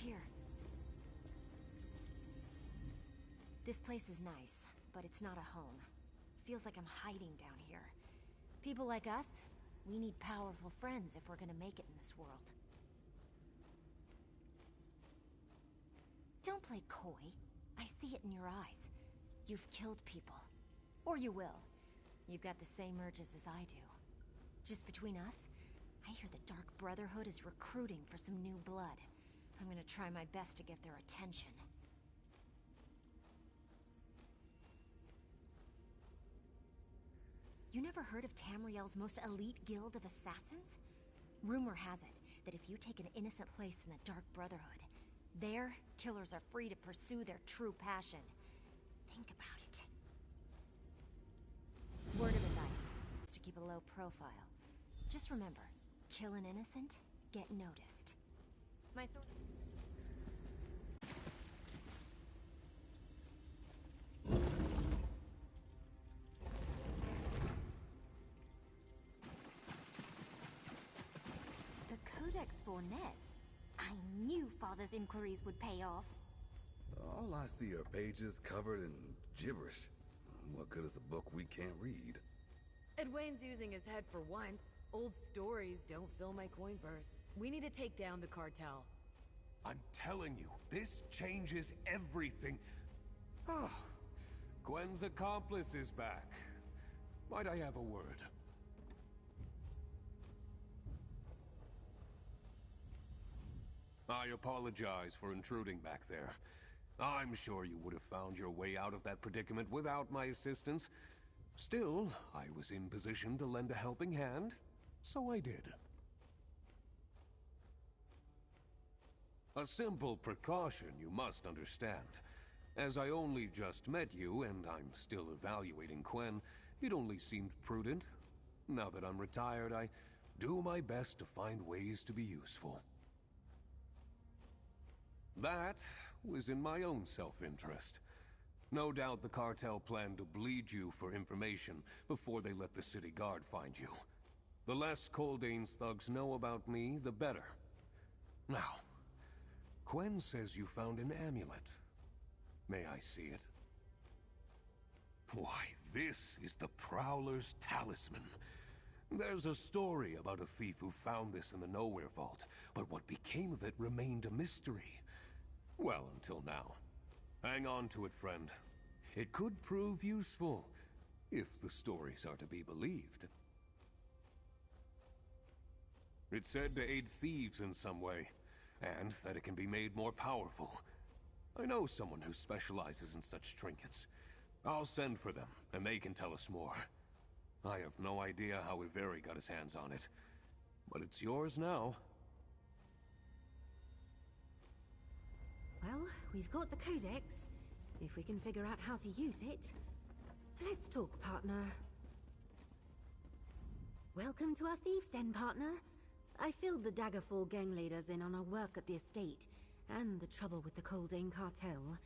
here. This place is nice, but it's not a home. Feels like I'm hiding down here. People like us, we need powerful friends if we're gonna make it in this world. Don't play coy. I see it in your eyes. You've killed people. Or you will. You've got the same urges as I do. Just between us, I hear the Dark Brotherhood is recruiting for some new blood. I'm gonna try my best to get their attention. You never heard of Tamriel's most elite guild of assassins? Rumor has it that if you take an innocent place in the Dark Brotherhood, there, killers are free to pursue their true passion. Think about it. Word of advice is to keep a low profile. Just remember, kill an innocent, get noticed. My sword. The Codex for net. I knew Father's inquiries would pay off. All I see are pages covered in gibberish. What good is a book we can't read? Edwayne's using his head for once. Old stories don't fill my coin purse. We need to take down the cartel. I'm telling you, this changes everything. Ah, Gwen's accomplice is back. Might I have a word? I apologize for intruding back there. I'm sure you would have found your way out of that predicament without my assistance. Still, I was in position to lend a helping hand, so I did. A simple precaution, you must understand. As I only just met you, and I'm still evaluating Gwen, it only seemed prudent. Now that I'm retired, I do my best to find ways to be useful. That was in my own self-interest. No doubt the cartel planned to bleed you for information before they let the city guard find you. The less Coldane's thugs know about me, the better. Now, Gwen says you found an amulet. May I see it? Why, this is the Prowler's talisman. There's a story about a thief who found this in the Nowhere Vault, but what became of it remained a mystery. Well, until now. Hang on to it, friend. It could prove useful, if the stories are to be believed. It's said to aid thieves in some way, and that it can be made more powerful. I know someone who specializes in such trinkets. I'll send for them, and they can tell us more. I have no idea how Iveri got his hands on it, but it's yours now. Well, we've got the Codex. If we can figure out how to use it. Let's talk, partner. Welcome to our Thieves' Den, partner. I filled the Daggerfall gang leaders in on our work at the estate, and the trouble with the Coldane cartel.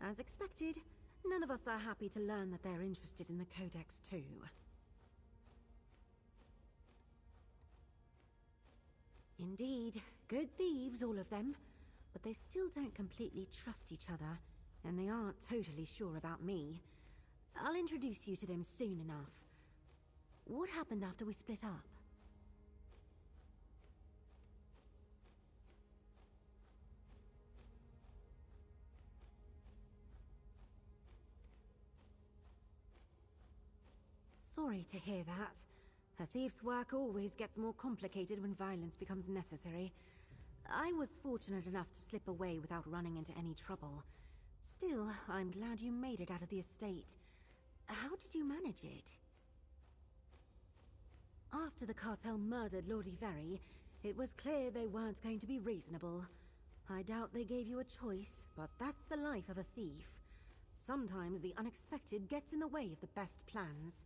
As expected, none of us are happy to learn that they're interested in the Codex too. Indeed, good thieves, all of them. But they still don't completely trust each other, and they aren't totally sure about me. I'll introduce you to them soon enough. What happened after we split up? Sorry to hear that. A thief's work always gets more complicated when violence becomes necessary. I was fortunate enough to slip away without running into any trouble. Still, I'm glad you made it out of the estate. How did you manage it? After the cartel murdered Lord Iveri, it was clear they weren't going to be reasonable. I doubt they gave you a choice, but that's the life of a thief. Sometimes the unexpected gets in the way of the best plans.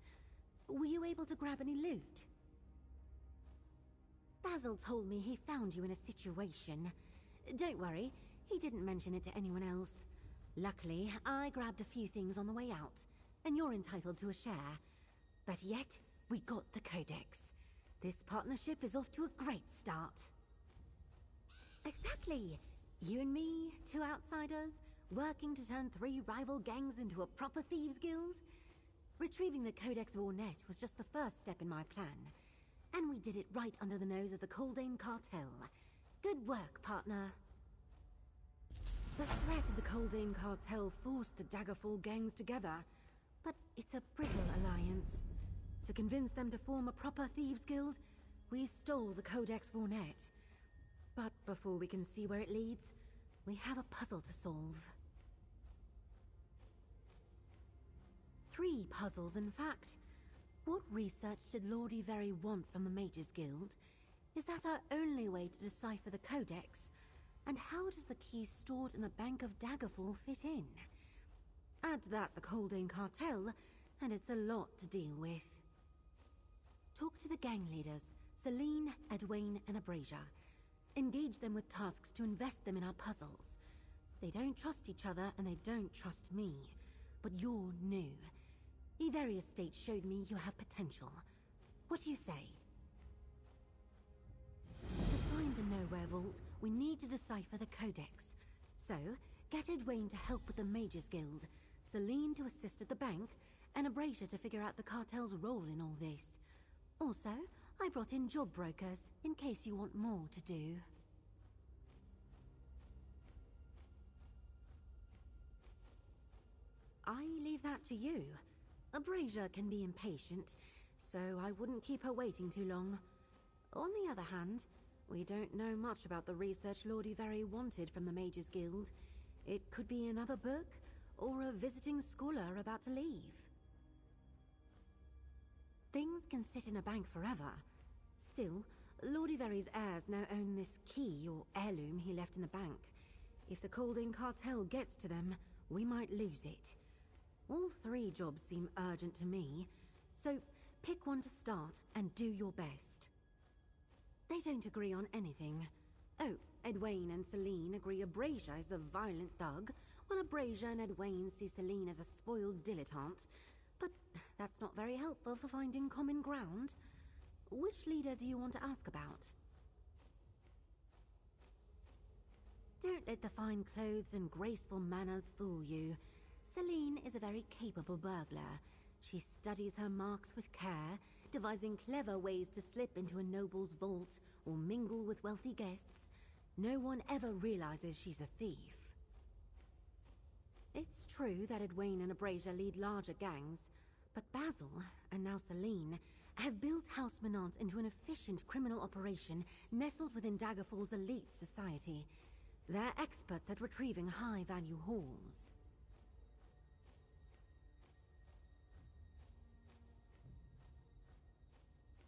Were you able to grab any loot? Basil told me he found you in a situation. Don't worry, he didn't mention it to anyone else. Luckily, I grabbed a few things on the way out, and you're entitled to a share. But yet, we got the Codex. This partnership is off to a great start. Exactly. You and me, two outsiders, working to turn 3 rival gangs into a proper thieves guild? Retrieving the Codex of Ornette was just the first step in my plan. And we did it right under the nose of the Coldane cartel. Good work, partner. The threat of the Coldane cartel forced the Daggerfall gangs together, but it's a brittle alliance. To convince them to form a proper thieves guild, we stole the Codex of Ornette. But before we can see where it leads, we have a puzzle to solve. 3 puzzles, in fact. What research did Lordy Very want from the Mages Guild? Is that our only way to decipher the Codex? And how does the key stored in the Bank of Daggerfall fit in? Add to that the Coldane cartel, and it's a lot to deal with. Talk to the gang leaders, Celine, Edwayne, and Abrasia. Engage them with tasks to invest them in our puzzles. They don't trust each other, and they don't trust me. But you're new. Every estate showed me you have potential. What do you say? To find the Nowhere Vault, we need to decipher the Codex. So, get Edwayne to help with the Mages Guild, Celine to assist at the bank, and Abrasia to figure out the cartel's role in all this. Also, I brought in job brokers, in case you want more to do. I leave that to you. Abrasia can be impatient, so I wouldn't keep her waiting too long. On the other hand, we don't know much about the research Lordy Very wanted from the Mages Guild. It could be another book, or a visiting scholar about to leave. Things can sit in a bank forever. Still, Lordy Very's heirs now own this key or heirloom he left in the bank. If the Coldane cartel gets to them, we might lose it. All 3 jobs seem urgent to me, so pick one to start and do your best. They don't agree on anything. Oh, Edwayne and Celine agree Abrasia is a violent thug, while Abrasia and Edwayne see Celine as a spoiled dilettante. But that's not very helpful for finding common ground. Which leader do you want to ask about? Don't let the fine clothes and graceful manners fool you. Celine is a very capable burglar. She studies her marks with care, devising clever ways to slip into a noble's vault or mingle with wealthy guests. No one ever realizes she's a thief. It's true that Edwayne and Abrasia lead larger gangs, but Basil, and now Celine, have built House Menant into an efficient criminal operation nestled within Daggerfall's elite society. They're experts at retrieving high-value hauls.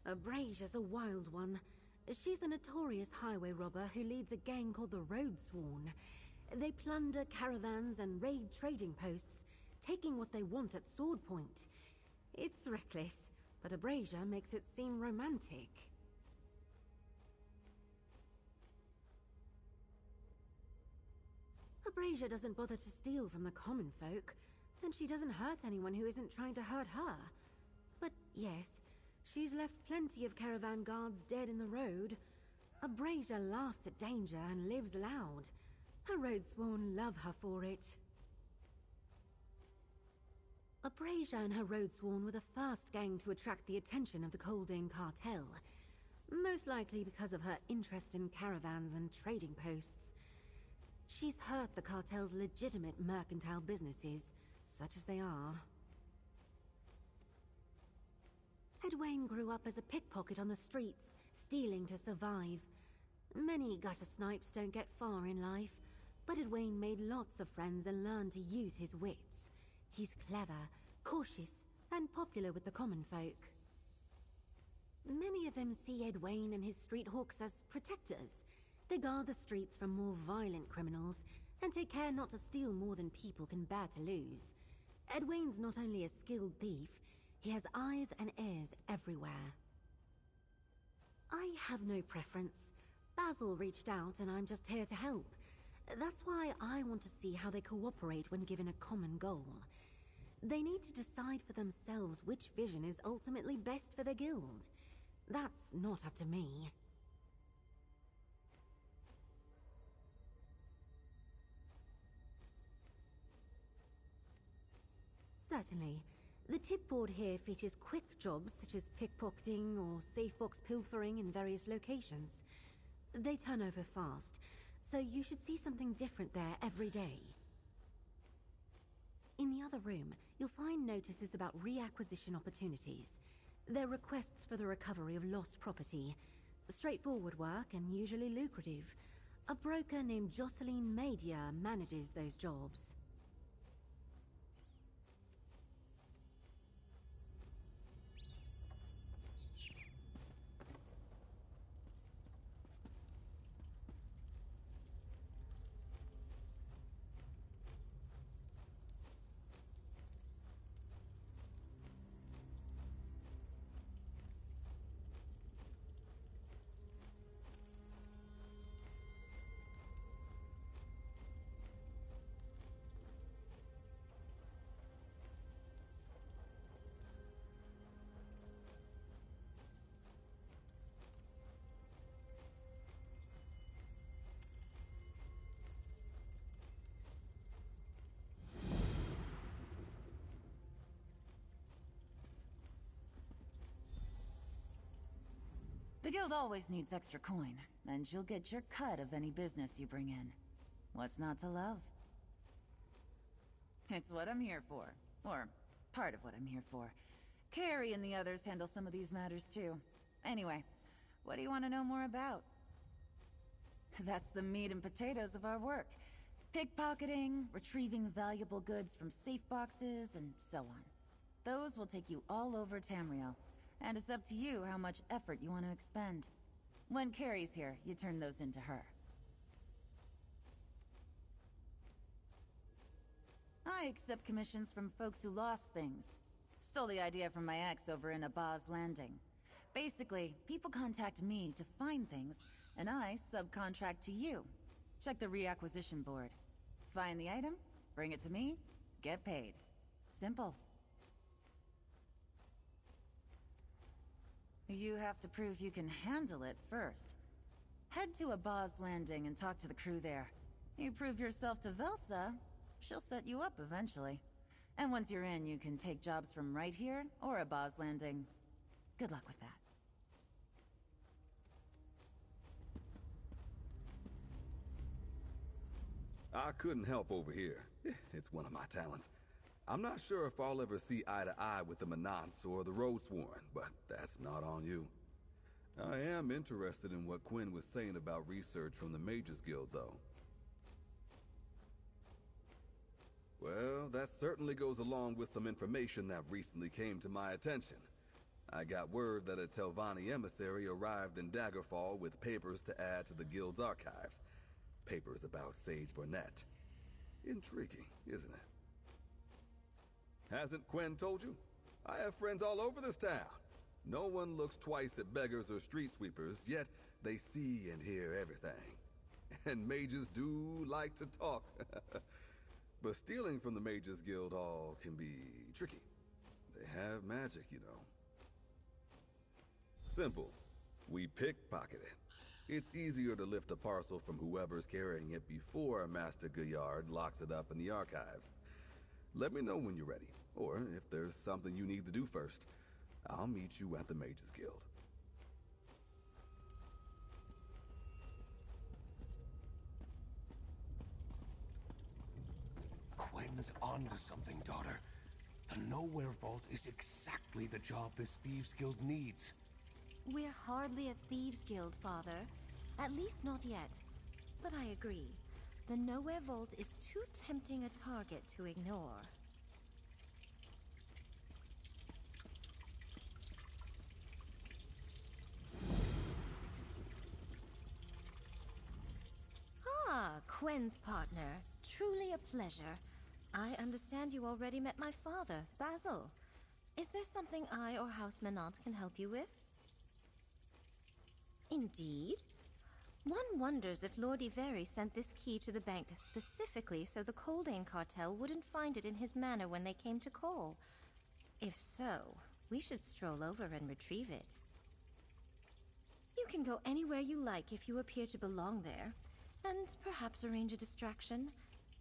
Abrasia's a wild one. She's a notorious highway robber who leads a gang called the Roadsworn. They plunder caravans and raid trading posts, taking what they want at sword point. It's reckless, but Abrasia makes it seem romantic. Abrasia doesn't bother to steal from the common folk, and she doesn't hurt anyone who isn't trying to hurt her. But yes, she's left plenty of caravan guards dead in the road. Abrasia laughs at danger and lives loud. Her Roadsworn love her for it. Abrasia and her Roadsworn were the first gang to attract the attention of the Coldane cartel. Most likely because of her interest in caravans and trading posts. She's hurt the cartel's legitimate mercantile businesses, such as they are. Edwayne grew up as a pickpocket on the streets, stealing to survive. Many gutter snipes don't get far in life, but Edwayne made lots of friends and learned to use his wits. He's clever, cautious, and popular with the common folk. Many of them see Edwayne and his street hawks as protectors. They guard the streets from more violent criminals, and take care not to steal more than people can bear to lose. Edwayne's not only a skilled thief, he has eyes and ears everywhere. I have no preference. Basil reached out and I'm just here to help. That's why I want to see how they cooperate when given a common goal. They need to decide for themselves which vision is ultimately best for their guild. That's not up to me. Certainly. The tip board here features quick jobs such as pickpocketing or safe box pilfering in various locations. They turn over fast, so you should see something different there every day. In the other room, you'll find notices about reacquisition opportunities. They're requests for the recovery of lost property. Straightforward work and usually lucrative. A broker named Jocelyn Media manages those jobs. The guild always needs extra coin, and you'll get your cut of any business you bring in. What's not to love? It's what I'm here for. Or, part of what I'm here for. Carrie and the others handle some of these matters too. Anyway, what do you want to know more about? That's the meat and potatoes of our work. Pickpocketing, retrieving valuable goods from safe boxes, and so on. Those will take you all over Tamriel. And it's up to you how much effort you want to expend. When Carrie's here, you turn those into her. I accept commissions from folks who lost things. Stole the idea from my ex over in Abaz Landing. Basically, people contact me to find things, and I subcontract to you. Check the reacquisition board. Find the item, bring it to me, get paid. Simple. You have to prove you can handle it first. Head to Abaz Landing and talk to the crew there. You prove yourself to Velsa, she'll set you up eventually. And once you're in, you can take jobs from right here or Abaz Landing. Good luck with that. I couldn't help over here. It's one of my talents. I'm not sure if I'll ever see eye to eye with the Manants or the Roadsworn, but that's not on you. I am interested in what Quinn was saying about research from the Mages Guild, though. Well, that certainly goes along with some information that recently came to my attention. I got word that a Telvanni emissary arrived in Daggerfall with papers to add to the Guild's archives. Papers about Sage Burnett. Intriguing, isn't it? Hasn't Quinn told you? I have friends all over this town. No one looks twice at beggars or street sweepers, yet they see and hear everything. And mages do like to talk. But stealing from the Mages Guild Hall can be tricky. They have magic, you know. Simple. We pickpocket it. It's easier to lift a parcel from whoever's carrying it before Master Gaillard locks it up in the archives. Let me know when you're ready, or if there's something you need to do first. I'll meet you at the Mages Guild. Quinn's onto something, daughter. The Nowhere Vault is exactly the job this Thieves Guild needs. We're hardly a Thieves Guild, Father. At least not yet. But I agree. The Nowhere Vault is too tempting a target to ignore. Ah, Quen's partner. Truly a pleasure. I understand you already met my father, Basil. Is there something I or House Menant can help you with? Indeed. One wonders if Lord Iveri sent this key to the bank specifically so the Coldane cartel wouldn't find it in his manor when they came to call. If so, we should stroll over and retrieve it. You can go anywhere you like if you appear to belong there, and perhaps arrange a distraction.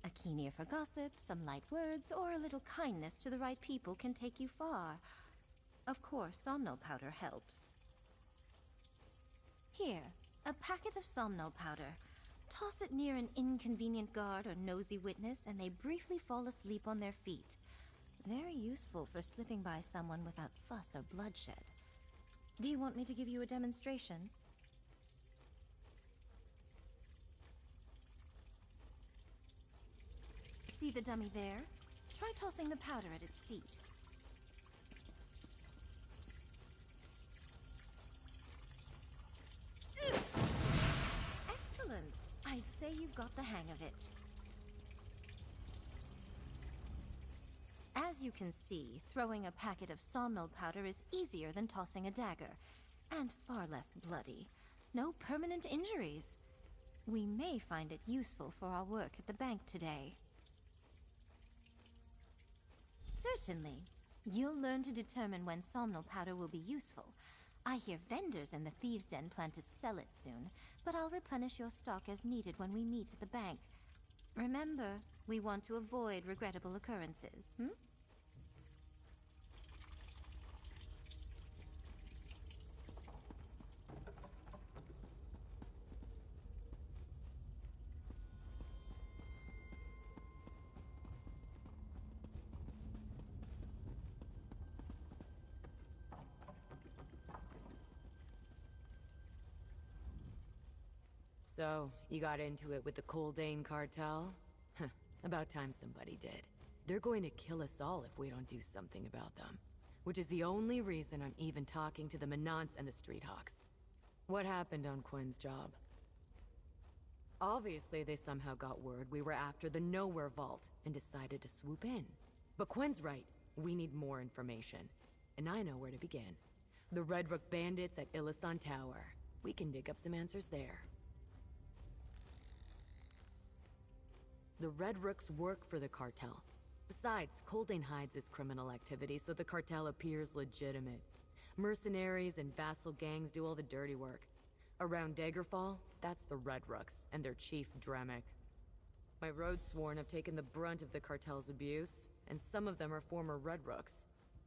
A keen ear for gossip, some light words, or a little kindness to the right people can take you far. Of course, somnol powder helps. Here, a packet of somnol powder. Toss it near an inconvenient guard or nosy witness, and they briefly fall asleep on their feet. Very useful for slipping by someone without fuss or bloodshed. Do you want me to give you a demonstration? See the dummy there? Try tossing the powder at its feet. Excellent! I'd say you've got the hang of it. As you can see, throwing a packet of somnol powder is easier than tossing a dagger, and far less bloody. No permanent injuries. We may find it useful for our work at the bank today. Certainly. You'll learn to determine when somnol powder will be useful. I hear vendors in the Thieves' Den plan to sell it soon, but I'll replenish your stock as needed when we meet at the bank. Remember, we want to avoid regrettable occurrences, So, you got into it with the Coldane cartel? About time somebody did. They're going to kill us all if we don't do something about them. Which is the only reason I'm even talking to the Menants and the Street Hawks. What happened on Quinn's job? Obviously, they somehow got word we were after the Nowhere Vault and decided to swoop in. But Quinn's right. We need more information. And I know where to begin. The Red Rook bandits at Illisan Tower. We can dig up some answers there. The Red Rooks work for the cartel. Besides, Coldane hides its criminal activity so the cartel appears legitimate. Mercenaries and vassal gangs do all the dirty work. Around Daggerfall, that's the Red Rooks and their chief, Dremic. My road sworn have taken the brunt of the cartel's abuse, and some of them are former Red Rooks.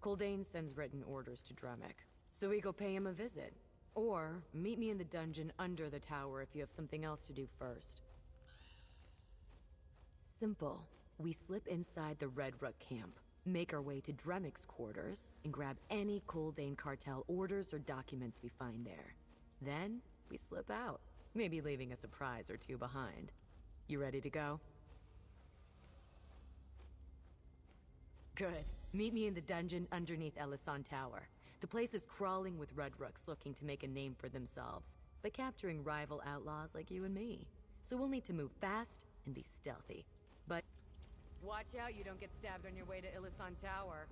Coldane sends written orders to Dremic, so we go pay him a visit. Or, meet me in the dungeon under the tower if you have something else to do first. Simple. We slip inside the Red Rook camp, make our way to Dremic's quarters, and grab any Coldane cartel orders or documents we find there. Then, we slip out, maybe leaving a surprise or two behind. You ready to go? Good. Meet me in the dungeon underneath Illisan Tower. The place is crawling with Red Rooks looking to make a name for themselves, by capturing rival outlaws like you and me. So we'll need to move fast and be stealthy. But watch out you don't get stabbed on your way to Illisan Tower.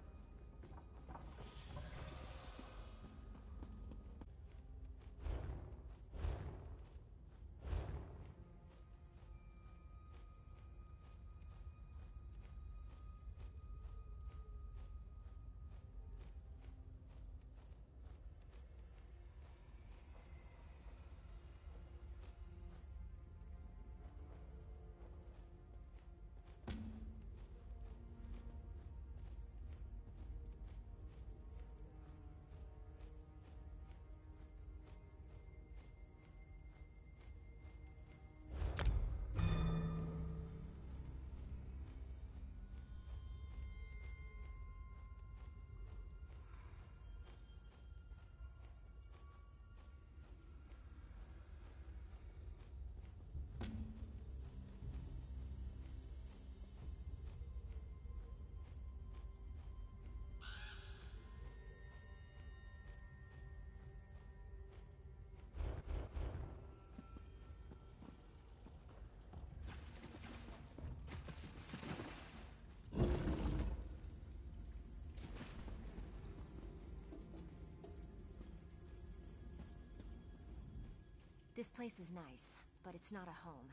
This place is nice, but it's not a home.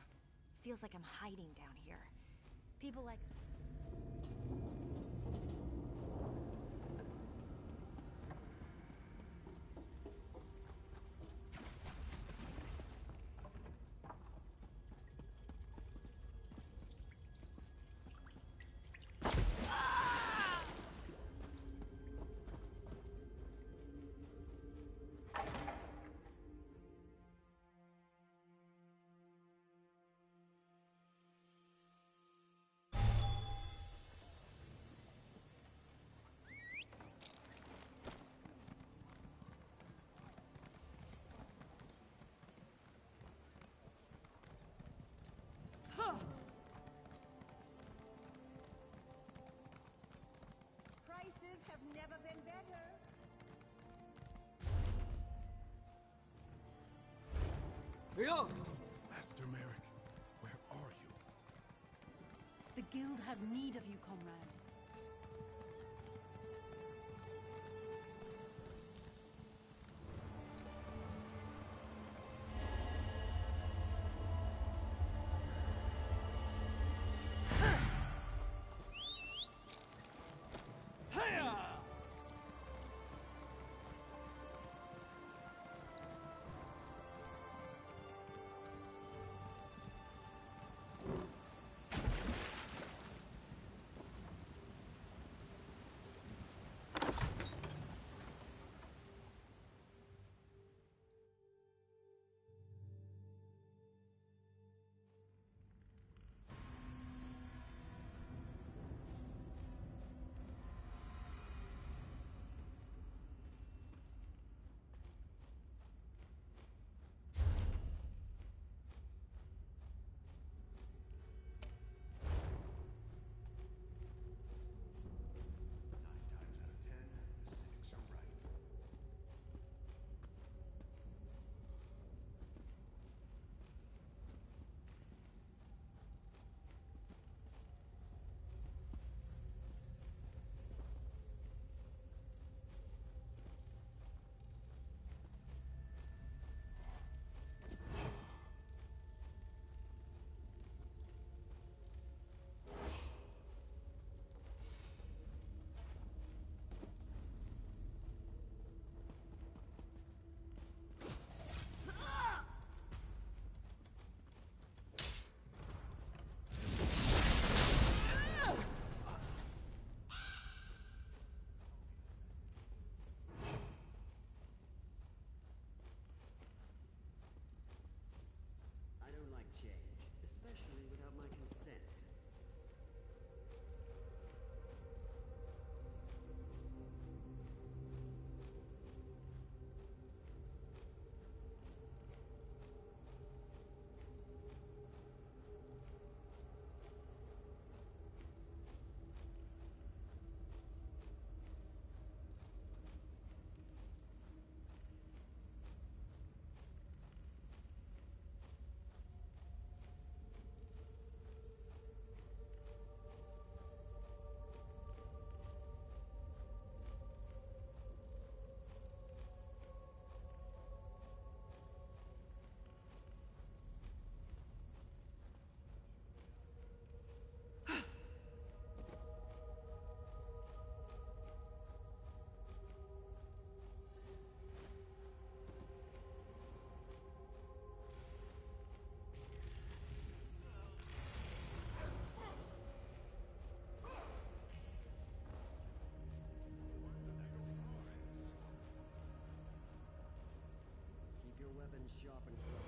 Feels like I'm hiding down here. People like... have never been better. Master Merrick, where are you? The guild has need of you, comrade. I don't like change, especially without my consent. Keep your weapons sharp and close.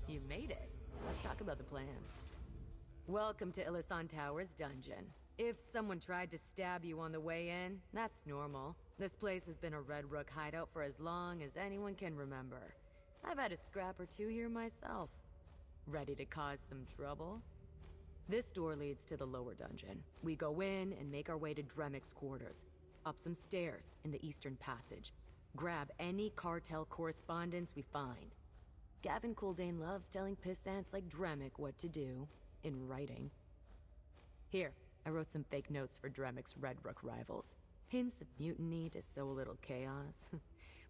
You made it. Let's talk about the plan. Welcome to Illisan Tower's dungeon. If someone tried to stab you on the way in, that's normal. This place has been a Red Rook hideout for as long as anyone can remember. I've had a scrap or two here myself. Ready to cause some trouble? This door leads to the lower dungeon. We go in and make our way to Dremic's quarters. Up some stairs in the eastern passage. Grab any cartel correspondence we find. Gavin Kuldane loves telling pissants like Dremic what to do, in writing. Here, I wrote some fake notes for Dremic's Red Rook rivals. Hints of mutiny to sow a little chaos.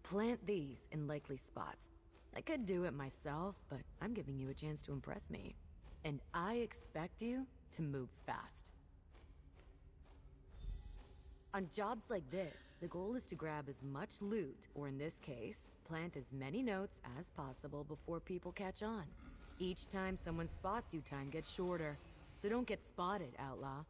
Plant these in likely spots. I could do it myself, but I'm giving you a chance to impress me. And I expect you to move fast. On jobs like this, the goal is to grab as much loot, or in this case, plant as many notes as possible before people catch on. Each time someone spots you, time gets shorter. So don't get spotted, outlaw.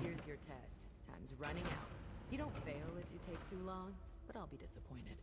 Here's your test. Time's running out. You don't fail if you take too long, but I'll be disappointed.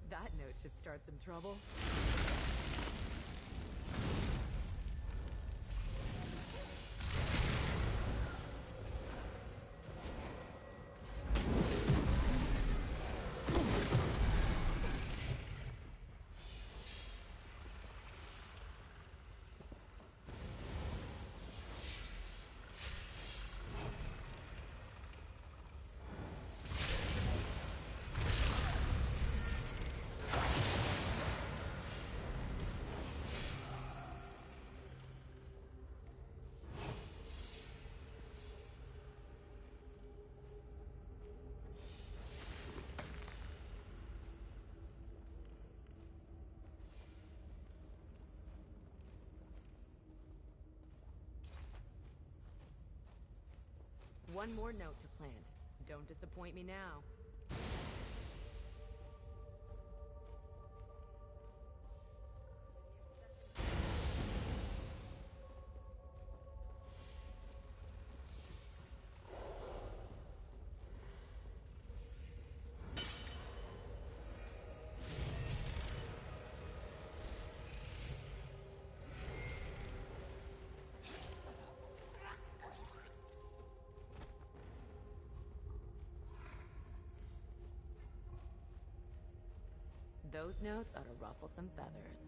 That note should start some trouble. One more note to plant. Don't disappoint me now. Those notes ought to ruffle some feathers.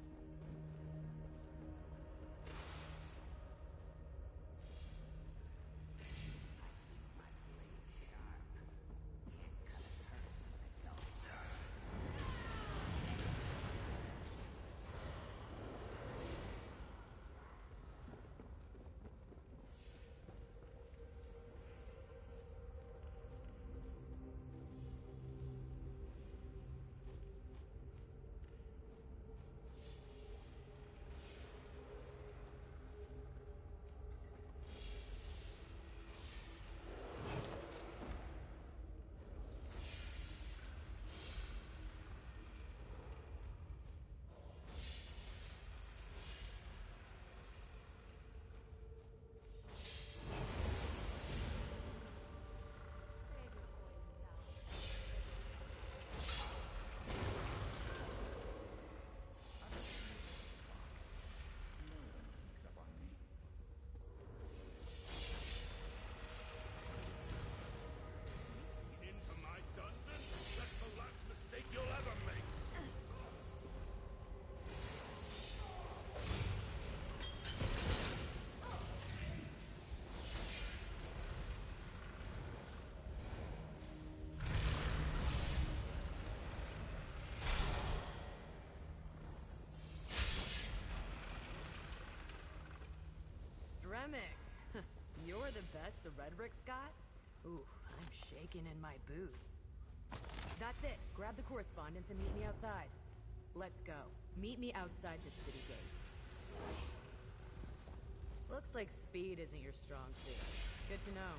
Dynamic! You're the best the Red Rick's got? Ooh, I'm shaking in my boots. That's it. Grab the correspondence and meet me outside. Let's go. Meet me outside the city gate. Looks like speed isn't your strong suit. Good to know.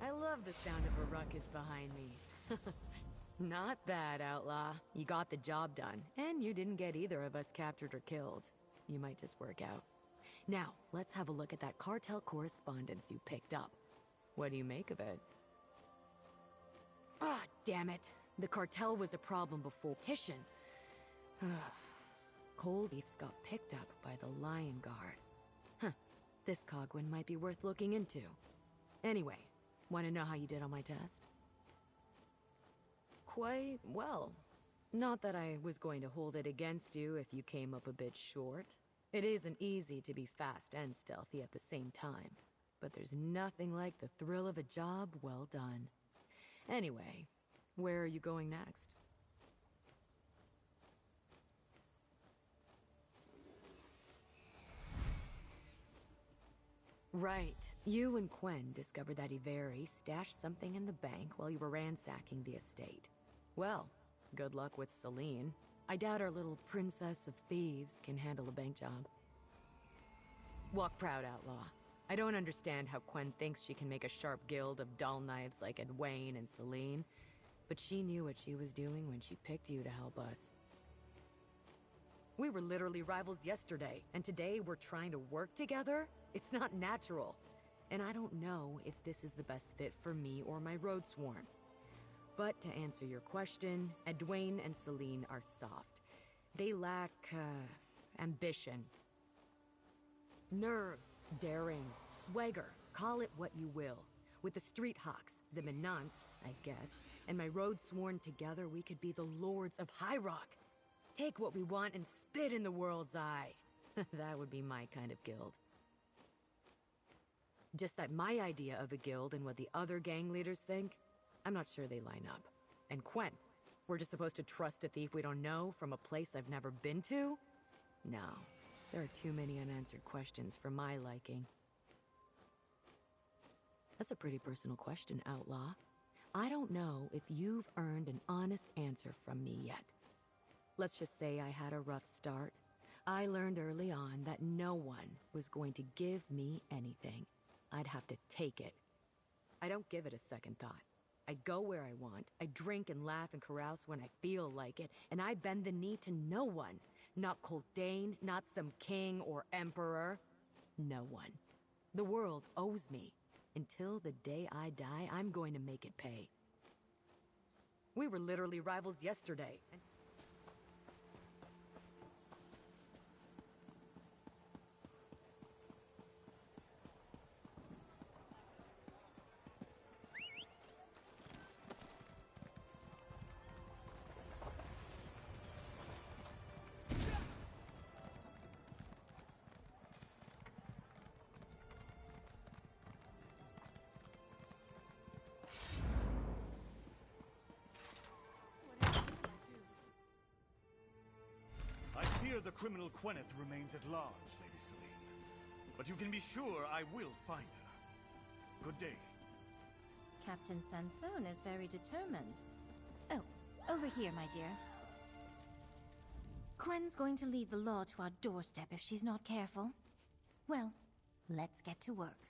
I love the sound of a ruckus behind me. Not bad, Outlaw. You got the job done, and you didn't get either of us captured or killed. You might just work out. Now, let's have a look at that cartel correspondence you picked up. What do you make of it? Ah, damn it. The cartel was a problem before Titian. Cold Thieves got picked up by the Lion Guard. Huh. This Cogwin might be worth looking into. Anyway, want to know how you did on my test? Quite well. Not that I was going to hold it against you if you came up a bit short. It isn't easy to be fast and stealthy at the same time. But there's nothing like the thrill of a job well done. Anyway, where are you going next? Right. You and Quen discovered that Iveri stashed something in the bank while you were ransacking the estate. Well, good luck with Celine. I doubt our little princess of thieves can handle a bank job. Walk proud, Outlaw. I don't understand how Quen thinks she can make a sharp guild of dull knives like Edwayne and Celine, but she knew what she was doing when she picked you to help us. We were literally rivals yesterday, and today we're trying to work together? It's not natural. And I don't know if this is the best fit for me or my road sworn. But to answer your question, Edwayne and Celine are soft. They lack, ambition. Nerve, daring, swagger, call it what you will. With the Street Hawks, the Menants, I guess, and my road sworn together, we could be the lords of High Rock. Take what we want and spit in the world's eye. That would be my kind of guild. Just that my idea of a guild and what the other gang leaders think, I'm not sure they line up. And Quen, we're just supposed to trust a thief we don't know from a place I've never been to? No, there are too many unanswered questions for my liking. That's a pretty personal question, Outlaw. I don't know if you've earned an honest answer from me yet. Let's just say I had a rough start. I learned early on that no one was going to give me anything. I'd have to take it. I don't give it a second thought. I go where I want, I drink and laugh and carouse when I feel like it, and I bend the knee to no one. Not Coldane, not some king or emperor. No one. The world owes me. Until the day I die, I'm going to make it pay. We were literally rivals yesterday. I fear the criminal Queneth remains at large, Lady Celine. But you can be sure I will find her. Good day. Captain Sansone is very determined. Oh, over here, my dear. Gwen's going to lead the law to our doorstep if she's not careful. Well, let's get to work.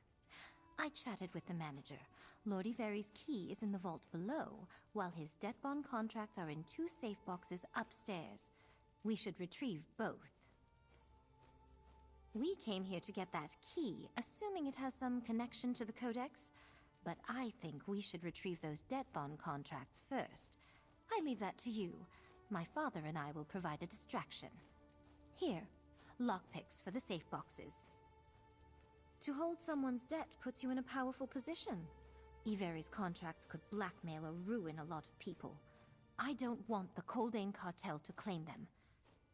I chatted with the manager. Lord Iveri's key is in the vault below, while his debt bond contracts are in 2 safe boxes upstairs. We should retrieve both. We came here to get that key, assuming it has some connection to the Codex. But I think we should retrieve those debt bond contracts first. I leave that to you. My father and I will provide a distraction. Here, lockpicks for the safe boxes. To hold someone's debt puts you in a powerful position. Iveri's contract could blackmail or ruin a lot of people. I don't want the Coldane cartel to claim them.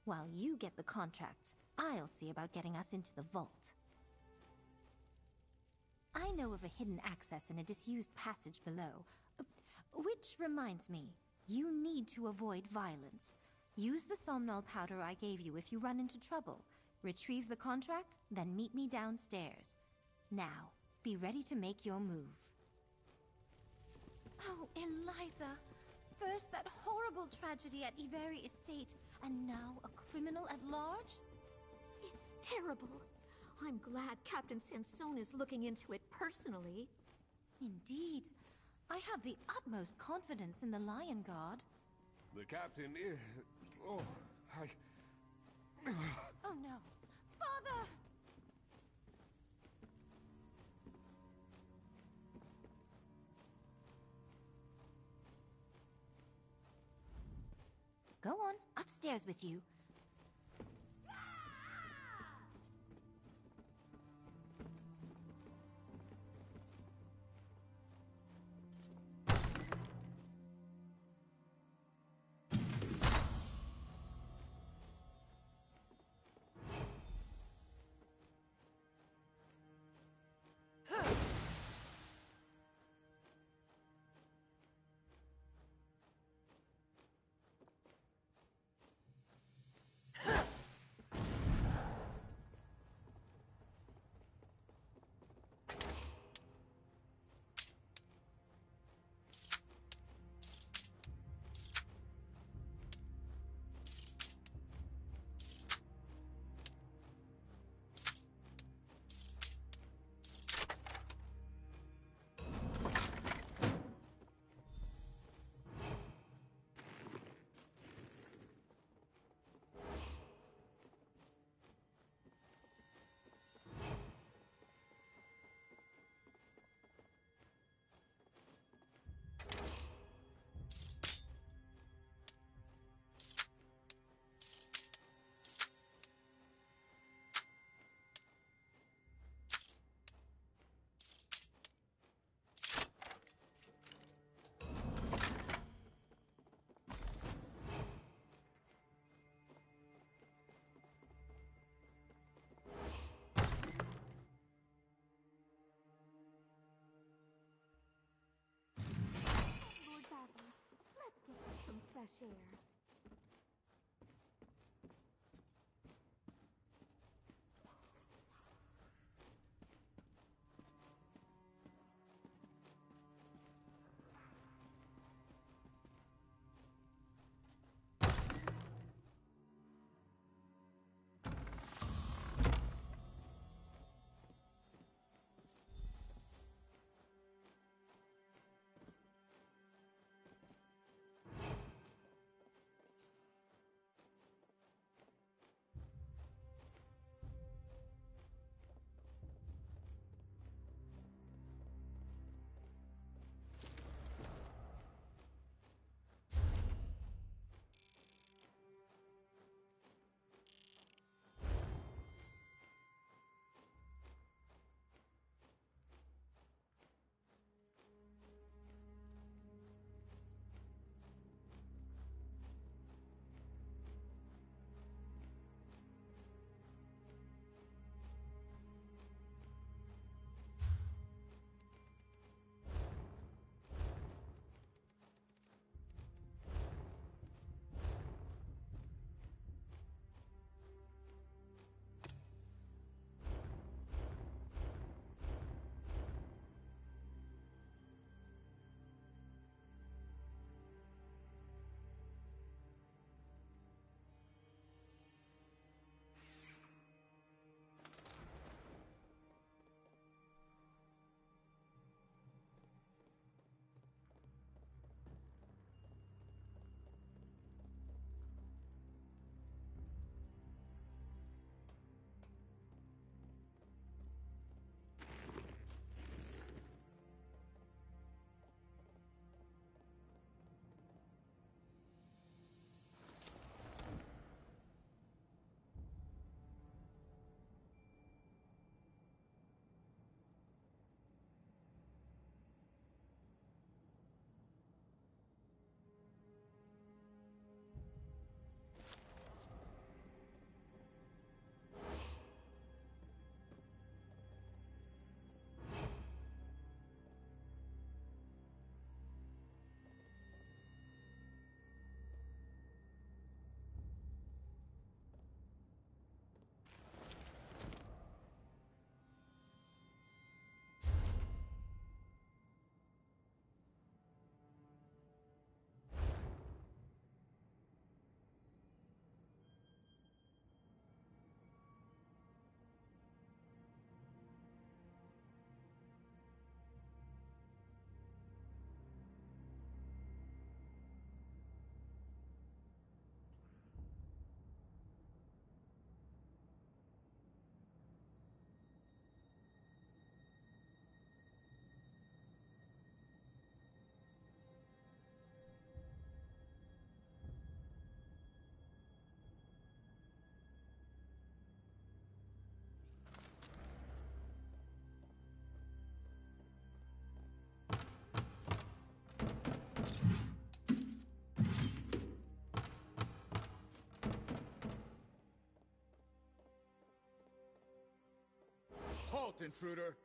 While you get the contracts, I'll see about getting us into the vault. I know of a hidden access in a disused passage below. Which reminds me, you need to avoid violence. Use the Somnol powder I gave you if you run into trouble. Retrieve the contracts, then meet me downstairs. Now, be ready to make your move. Oh, Eliza! First that horrible tragedy at Iveri Estate, and now a criminal at large? It's terrible. I'm glad Captain Sansone is looking into it personally. Indeed. I have the utmost confidence in the Lion Guard. The captain is... Oh, Oh no! Father! Go on, upstairs with you. Let's get some fresh air. fault, intruder.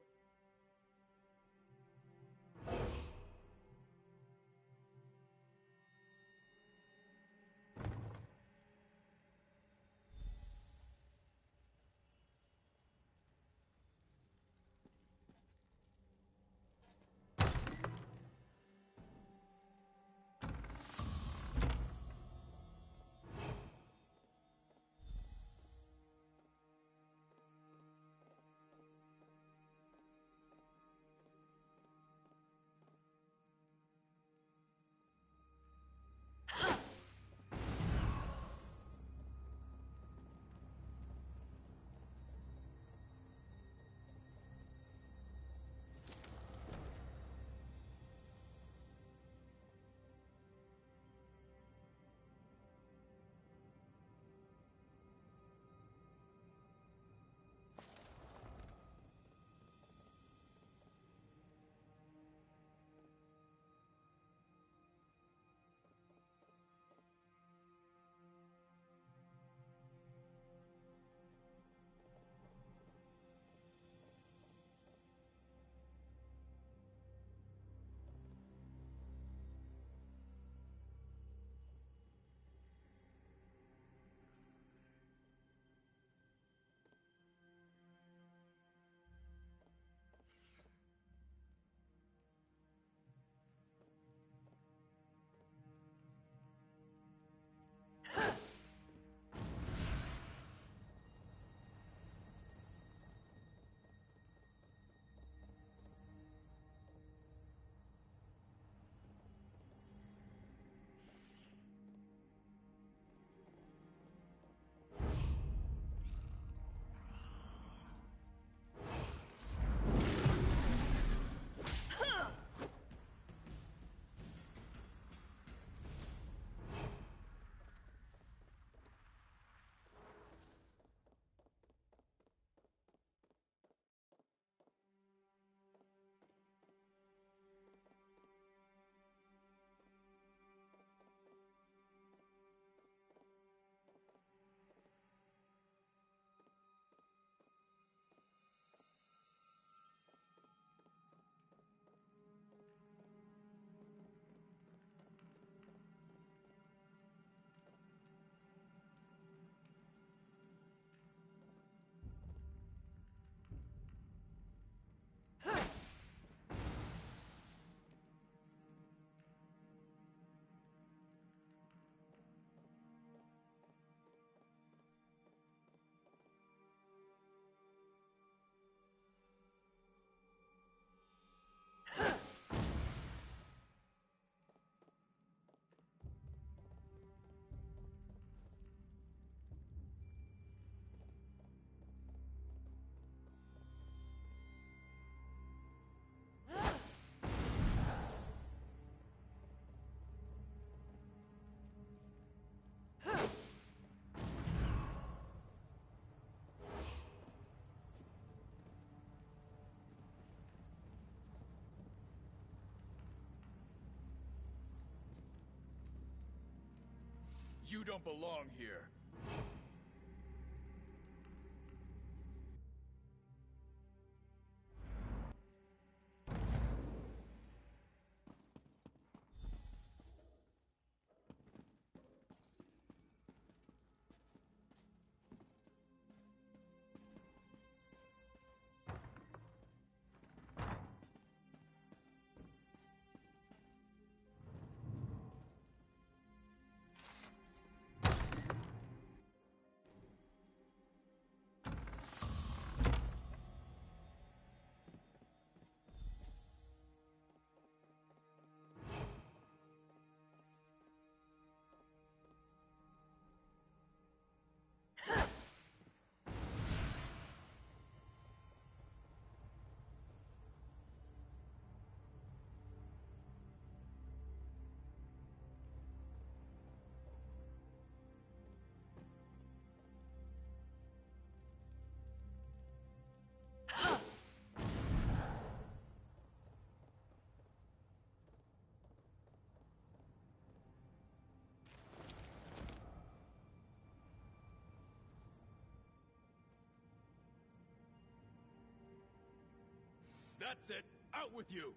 You don't belong here. That's it! Out with you!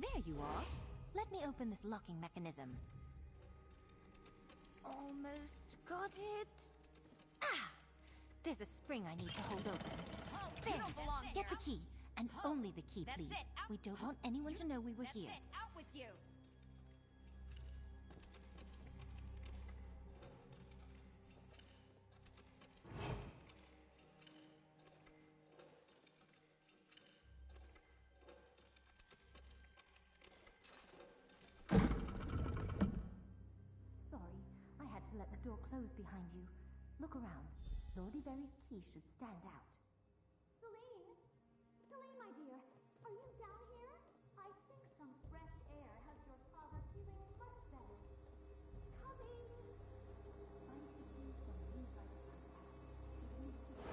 There you are. Let me open this locking mechanism. Almost got it. Ah! There's a spring I need to hold open. There! Get the key. And only the key, please. We don't want anyone to know we were here. Out with you! Sorry, I had to let the door close behind you. Look around. Lord Ivery's key should stand out. Celine! Celine, my dear, are you down here? I think some fresh air has your father feeling much better. Coming! I could use some moonlight contact. It needs to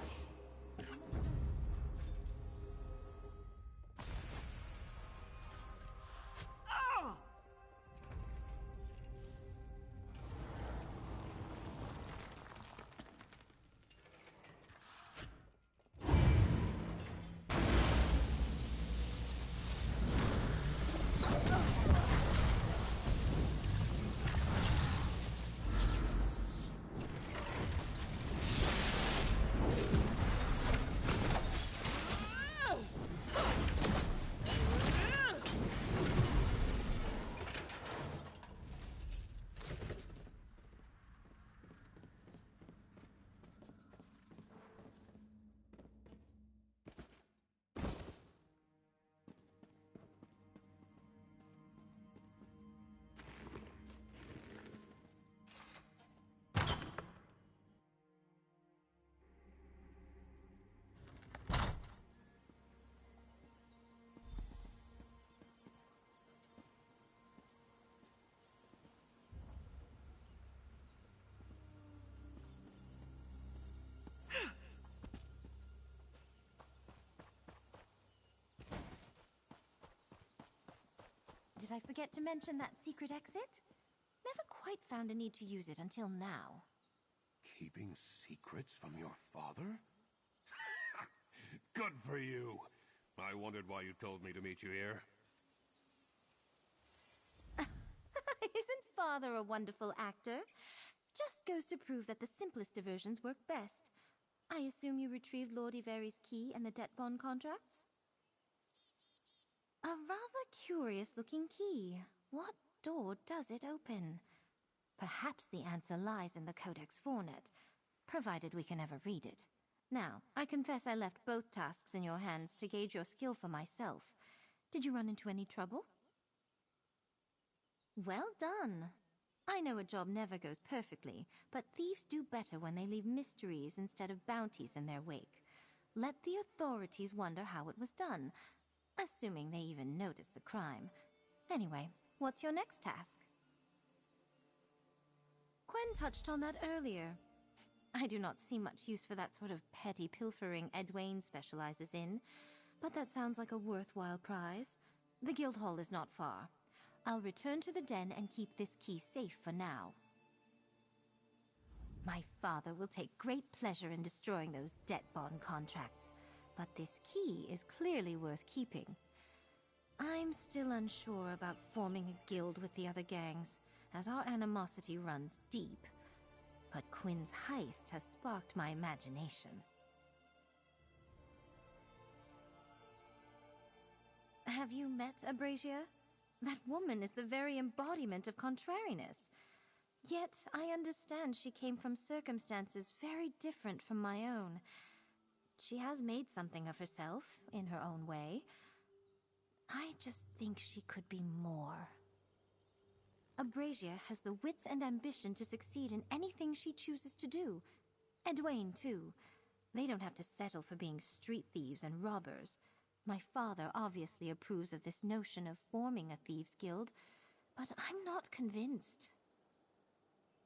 Did I forget to mention that secret exit? Never quite found a need to use it until now. Keeping secrets from your father? Good for you! I wondered why you told me to meet you here. Isn't Father a wonderful actor? Just goes to prove that the simplest diversions work best. I assume you retrieved Lord Ivery's key and the debt bond contracts? A rather curious-looking key. What door does it open? Perhaps the answer lies in the Codex Fornet, provided we can ever read it. Now, I confess I left both tasks in your hands to gauge your skill for myself. Did you run into any trouble? Well done. I know a job never goes perfectly, but thieves do better when they leave mysteries instead of bounties in their wake. Let the authorities wonder how it was done, assuming they even noticed the crime. Anyway, what's your next task? Gwen touched on that earlier. I do not see much use for that sort of petty pilfering Edwayne specializes in, but that sounds like a worthwhile prize. The guild hall is not far. I'll return to the den and keep this key safe for now. My father will take great pleasure in destroying those debt bond contracts, but this key is clearly worth keeping. I'm still unsure about forming a guild with the other gangs, as our animosity runs deep. But Quinn's heist has sparked my imagination. Have you met Abrasia? That woman is the very embodiment of contrariness. Yet, I understand she came from circumstances very different from my own. She has made something of herself, in her own way. I just think she could be more. Abrasia has the wits and ambition to succeed in anything she chooses to do. And Dwayne, too. They don't have to settle for being street thieves and robbers. My father obviously approves of this notion of forming a thieves' guild, but I'm not convinced.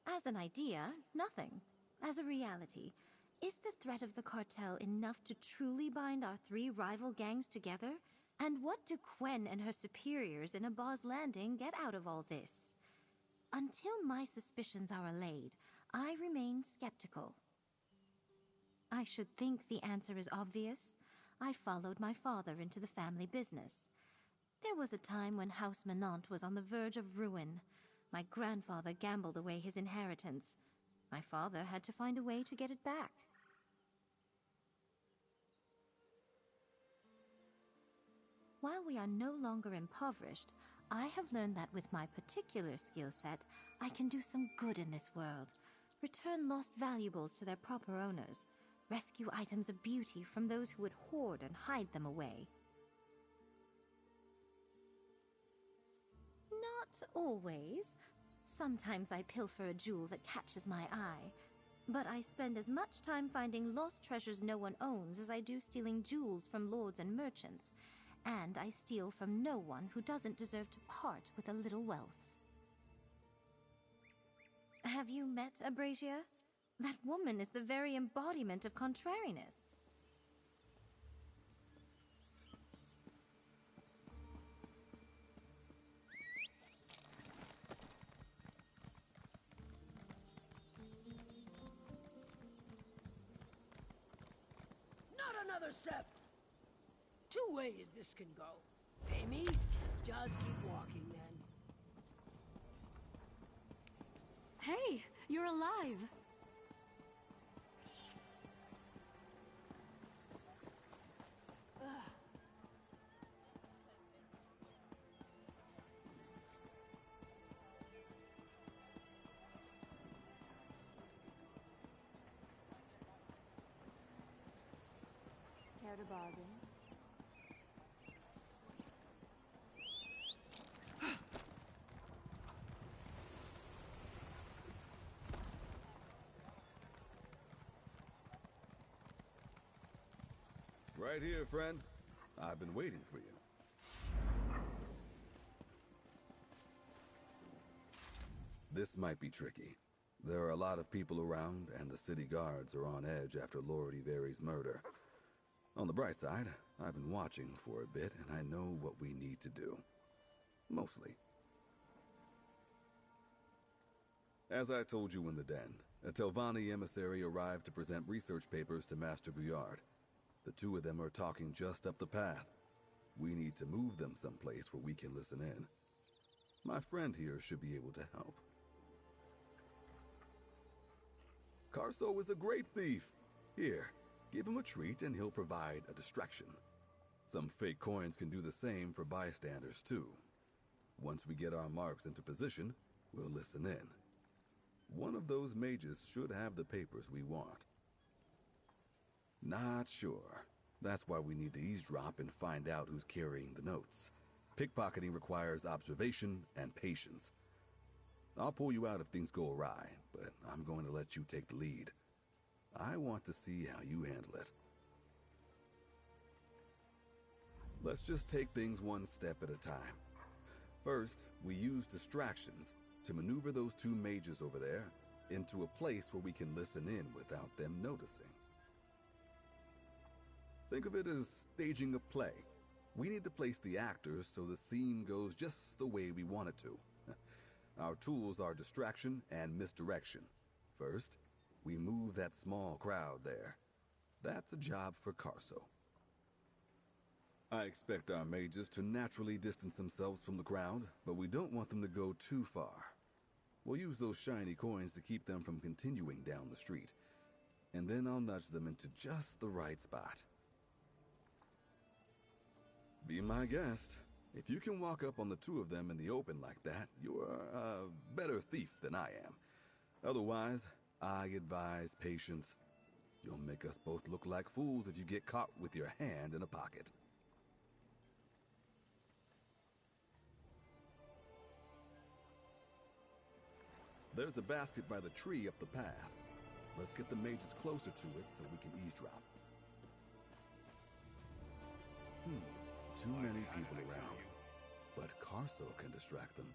As an idea, nothing. As a reality, is the threat of the cartel enough to truly bind our three rival gangs together? And what do Quen and her superiors in Abba's Landing get out of all this? Until my suspicions are allayed, I remain skeptical. I should think the answer is obvious. I followed my father into the family business. There was a time when House Menant was on the verge of ruin. My grandfather gambled away his inheritance. My father had to find a way to get it back. While we are no longer impoverished, I have learned that with my particular skill set, I can do some good in this world. Return lost valuables to their proper owners. Rescue items of beauty from those who would hoard and hide them away. Not always. Sometimes I pilfer a jewel that catches my eye. But I spend as much time finding lost treasures no one owns as I do stealing jewels from lords and merchants. And I steal from no one who doesn't deserve to part with a little wealth. Have you met Abrasia? That woman is the very embodiment of contrariness. Not another step! Two ways this can go. Pay me? Just keep walking, then. Hey, you're alive! Care to bargain? Right here, friend. I've been waiting for you. This might be tricky. There are a lot of people around, and the city guards are on edge after Lord Iveri's murder. On the bright side, I've been watching for a bit, and I know what we need to do. Mostly. As I told you in the den, a Telvanni emissary arrived to present research papers to Master Buyard. The two of them are talking just up the path. We need to move them someplace where we can listen in. My friend here should be able to help. Carso is a great thief. Here, give him a treat and he'll provide a distraction. Some fake coins can do the same for bystanders too. Once we get our marks into position, we'll listen in. One of those mages should have the papers we want. Not sure. That's why we need to eavesdrop and find out who's carrying the notes. Pickpocketing requires observation and patience. I'll pull you out if things go awry, but I'm going to let you take the lead. I want to see how you handle it. Let's just take things one step at a time. First, we use distractions to maneuver those two mages over there into a place where we can listen in without them noticing. Think of it as staging a play. We need to place the actors so the scene goes just the way we want it to. Our tools are distraction and misdirection. First, we move that small crowd there. That's a job for Carso. I expect our mages to naturally distance themselves from the crowd, but we don't want them to go too far. We'll use those shiny coins to keep them from continuing down the street, and then I'll nudge them into just the right spot. Be my guest. If you can walk up on the two of them in the open like that, you're a better thief than I am. Otherwise, I advise patience. You'll make us both look like fools if you get caught with your hand in a pocket. There's a basket by the tree up the path. Let's get the mages closer to it so we can eavesdrop. Too many people around. But Carso can distract them.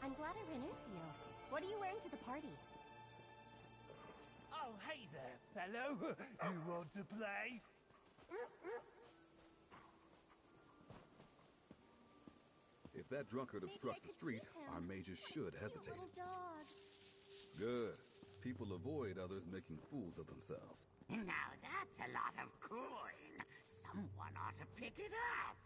I'm glad I ran into you. What are you wearing to the party? Oh, hey there, fellow. You want to play? If that drunkard obstructs the street, our mages should hesitate. Good. People avoid others making fools of themselves. Now that's a lot of coin. Someone ought to pick it up.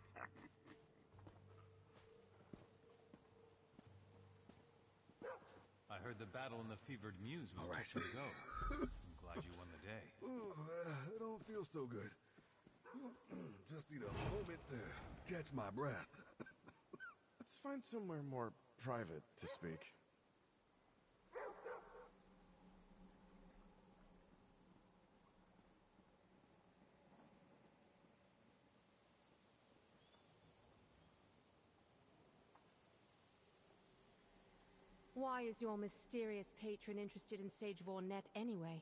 I heard the battle in the Fevered Muse was touch and go. I'm glad you won the day. Ooh, I don't feel so good. Just need a moment to catch my breath. Let's find somewhere more private to speak. Why is your mysterious patron interested in Sage Vornet anyway?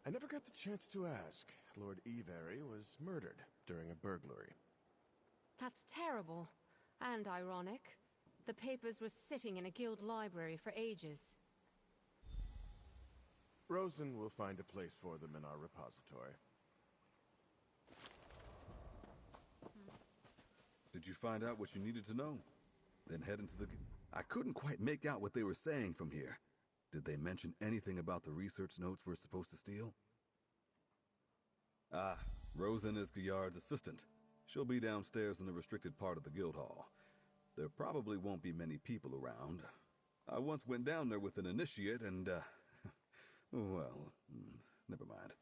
I never got the chance to ask. Lord Every was murdered during a burglary. That's terrible. And ironic. The papers were sitting in a guild library for ages. Rosen will find a place for them in our repository. Did you find out what you needed to know? Then head into the... I couldn't quite make out what they were saying from here. Did they mention anything about the research notes we're supposed to steal? Ah, Rosen is Guyard's assistant. She'll be downstairs in the restricted part of the guild hall. There probably won't be many people around. I once went down there with an initiate and, well, never mind.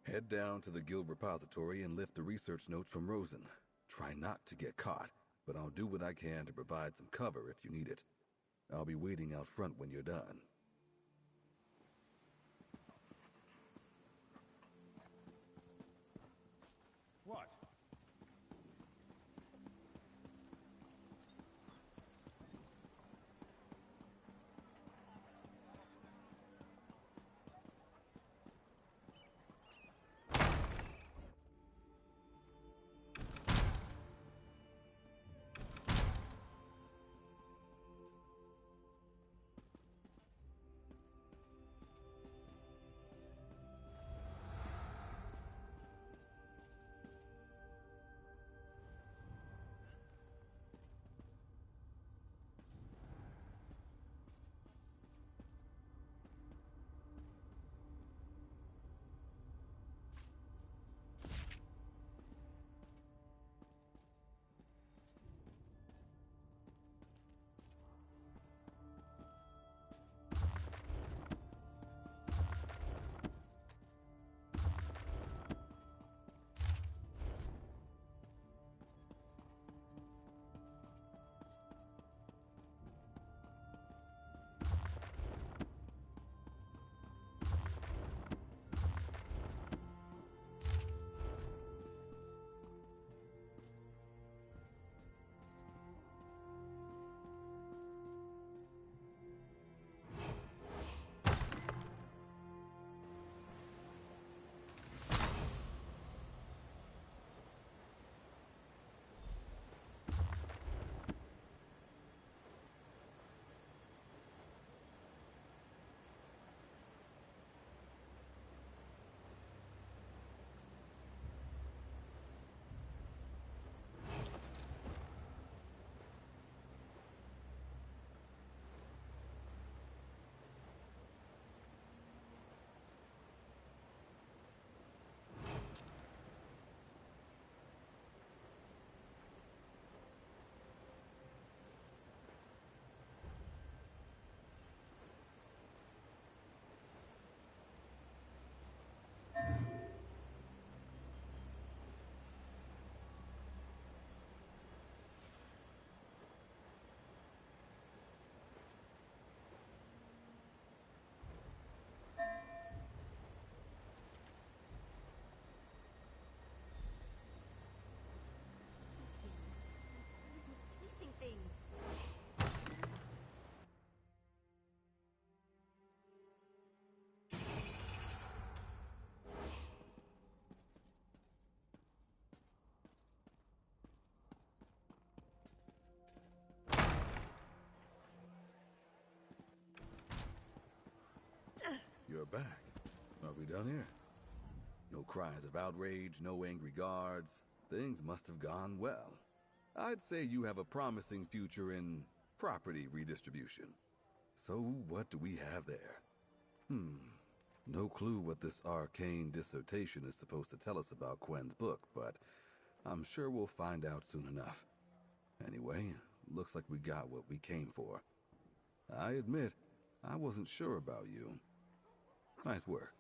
Head down to the guild repository and lift the research notes from Rosen. Try not to get caught, but I'll do what I can to provide some cover if you need it. I'll be waiting out front when you're done. What? we're back. Are we done here? No cries of outrage, no angry guards. Things must have gone well. I'd say you have a promising future in property redistribution. So what do we have there? No clue what this arcane dissertation is supposed to tell us about Quen's book, but I'm sure we'll find out soon enough. Anyway, looks like we got what we came for. I admit, I wasn't sure about you. Nice work.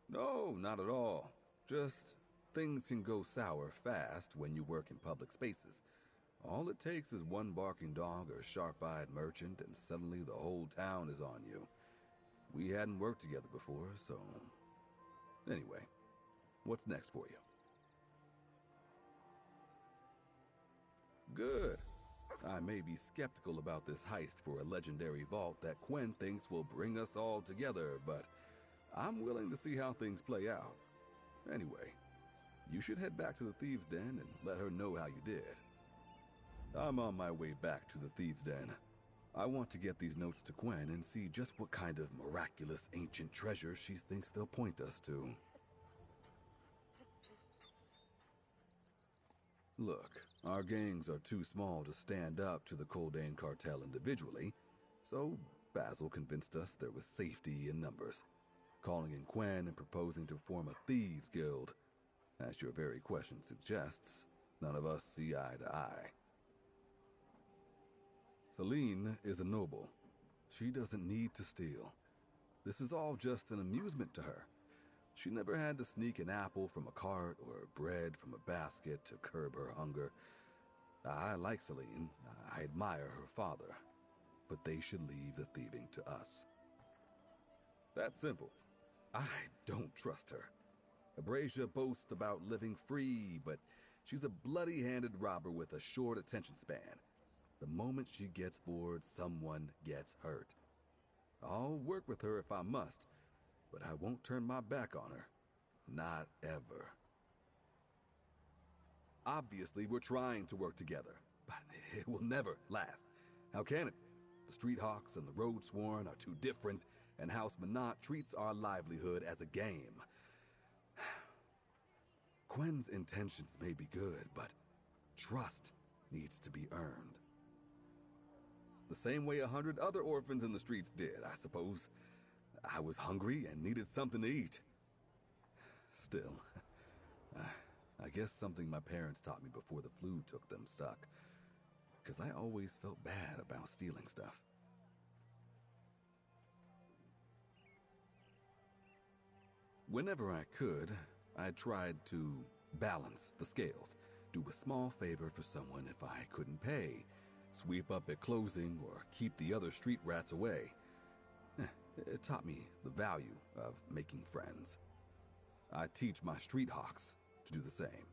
No, not at all. Just things can go sour fast when you work in public spaces. All it takes is one barking dog or sharp-eyed merchant, and suddenly the whole town is on you. We hadn't worked together before, so... Anyway, what's next for you? Good. I may be skeptical about this heist for a legendary vault that Quen thinks will bring us all together, but I'm willing to see how things play out. Anyway, you should head back to the Thieves' Den and let her know how you did. I'm on my way back to the Thieves' Den. I want to get these notes to Quen and see just what kind of miraculous ancient treasure she thinks they'll point us to. Look, our gangs are too small to stand up to the Codex cartel individually, so Basil convinced us there was safety in numbers, calling in Quen and proposing to form a Thieves Guild. As your very question suggests, none of us see eye to eye. Celine is a noble. She doesn't need to steal. This is all just an amusement to her. She never had to sneak an apple from a cart or bread from a basket to curb her hunger. I like Celine. I admire her father. But they should leave the thieving to us. That's simple. I don't trust her. Abrasia boasts about living free, but she's a bloody-handed robber with a short attention span. The moment she gets bored, someone gets hurt. I'll work with her if I must, but I won't turn my back on her. Not ever. Obviously, we're trying to work together, but it will never last. How can it? The Street Hawks and the Road Sworn are too different, and House Monat treats our livelihood as a game. Quen's intentions may be good, but trust needs to be earned. The same way 100 other orphans in the streets did, I suppose. I was hungry and needed something to eat. Still, I guess something my parents taught me before the flu took them stuck. Because I always felt bad about stealing stuff. Whenever I could, I tried to balance the scales. Do a small favor for someone if I couldn't pay. Sweep up at closing or keep the other street rats away. It taught me the value of making friends. I teach my Street Hawks to do the same.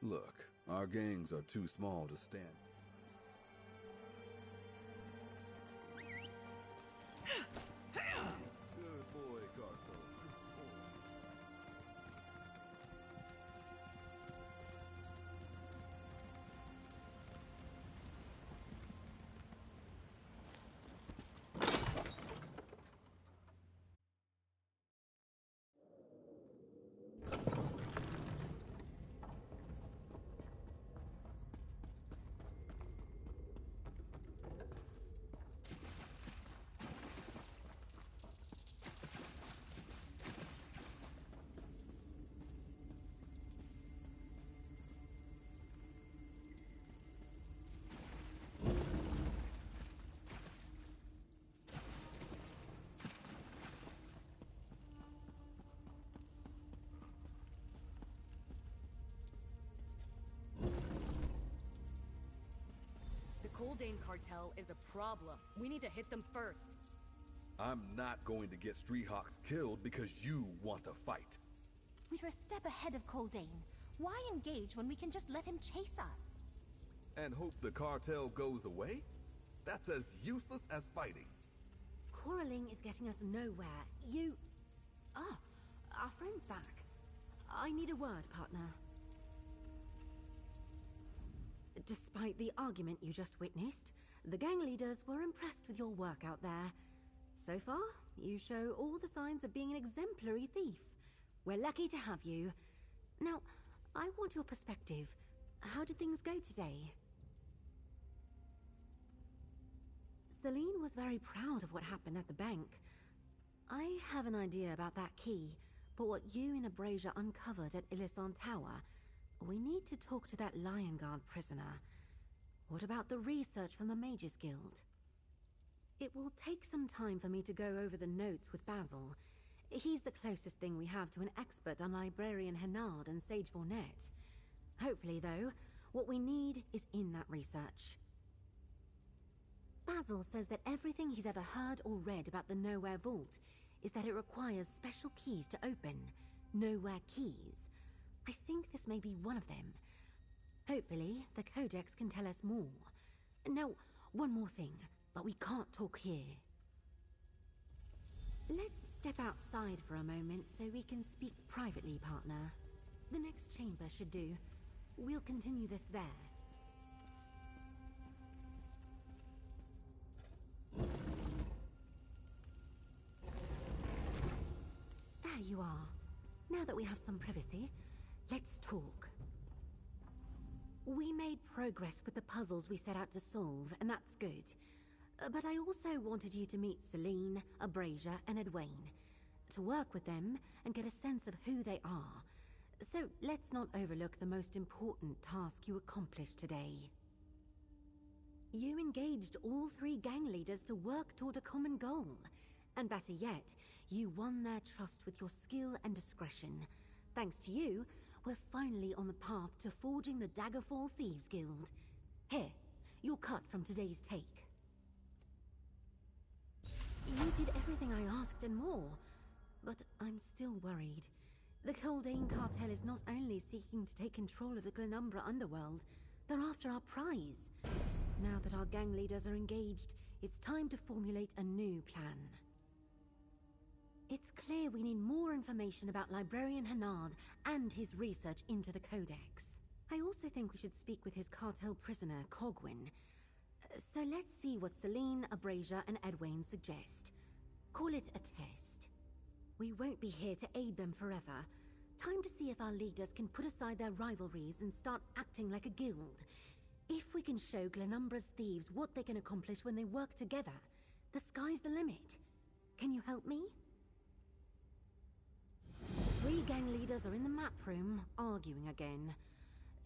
Look, our gangs are too small to stand. Good boy, Garso. The Coldane cartel is a problem. We need to hit them first. I'm not going to get Street Hawks killed because you want to fight. We're a step ahead of Coldane. Why engage when we can just let him chase us? And hope the cartel goes away? That's as useless as fighting. Quarreling is getting us nowhere. Our friend's back. I need a word, partner. Despite the argument you just witnessed, the gang leaders were impressed with your work out there. So far, you show all the signs of being an exemplary thief. We're lucky to have you. Now, I want your perspective. How did things go today? Celine was very proud of what happened at the bank. I have an idea about that key, but what you and Abrasia uncovered at Illisan Tower, we need to talk to that Lion Guard prisoner. What about the research from the Mages Guild? It will take some time for me to go over the notes with Basil. He's the closest thing we have to an expert on Librarian Hennard and Sage Vornet. Hopefully, though, what we need is in that research. Basil says that everything he's ever heard or read about the Nowhere Vault is that it requires special keys to open. Nowhere keys. I think this may be one of them. Hopefully, the Codex can tell us more. Now, one more thing, but we can't talk here. Let's step outside for a moment so we can speak privately, partner. The next chamber should do. We'll continue this there. There you are. Now that we have some privacy, let's talk. We made progress with the puzzles we set out to solve, and that's good. But I also wanted you to meet Celine, Abrasia, and Edwayne. To work with them and get a sense of who they are. So let's not overlook the most important task you accomplished today. You engaged all 3 gang leaders to work toward a common goal. And better yet, you won their trust with your skill and discretion. Thanks to you, we're finally on the path to forging the Daggerfall Thieves Guild. Here, your cut from today's take. You did everything I asked and more, but I'm still worried. The Coldane Cartel is not only seeking to take control of the Glenumbra underworld, they're after our prize. Now that our gang leaders are engaged, it's time to formulate a new plan. It's clear we need more information about Librarian Hennard and his research into the Codex. I also think we should speak with his cartel prisoner, Cogwyn. So let's see what Celine, Abrasia, and Edwayne suggest. Call it a test. We won't be here to aid them forever. Time to see if our leaders can put aside their rivalries and start acting like a guild. If we can show Glenumbra's thieves what they can accomplish when they work together, the sky's the limit. Can you help me? 3 gang leaders are in the map room, arguing again.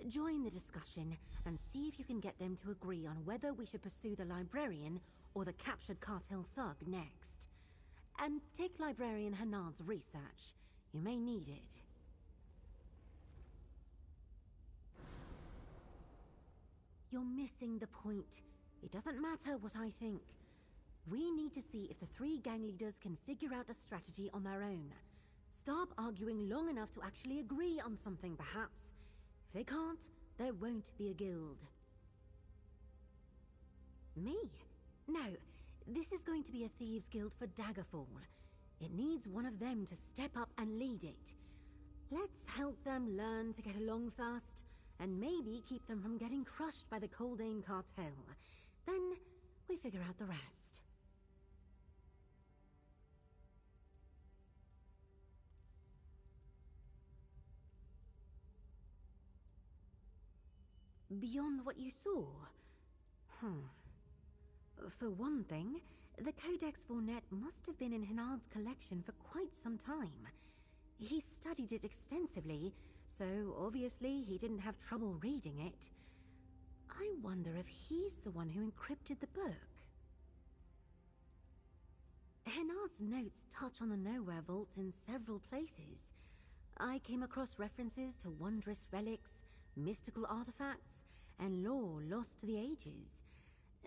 Join the discussion and see if you can get them to agree on whether we should pursue the Librarian or the captured cartel thug next. And take Librarian Hennard's research. You may need it. You're missing the point. It doesn't matter what I think. We need to see if the 3 gang leaders can figure out a strategy on their own. Stop arguing long enough to actually agree on something, perhaps. If they can't, there won't be a guild. Me? No, this is going to be a Thieves Guild for Daggerfall. It needs one of them to step up and lead it. Let's help them learn to get along first, and maybe keep them from getting crushed by the Coldane Cartel. Then, we figure out the rest. Beyond what you saw? For one thing, the Codex Vornet must have been in Hennard's collection for quite some time. He studied it extensively, so obviously he didn't have trouble reading it. I wonder if he's the one who encrypted the book. Hennard's notes touch on the Nowhere Vaults in several places. I came across references to wondrous relics, mystical artifacts, and lore lost to the ages.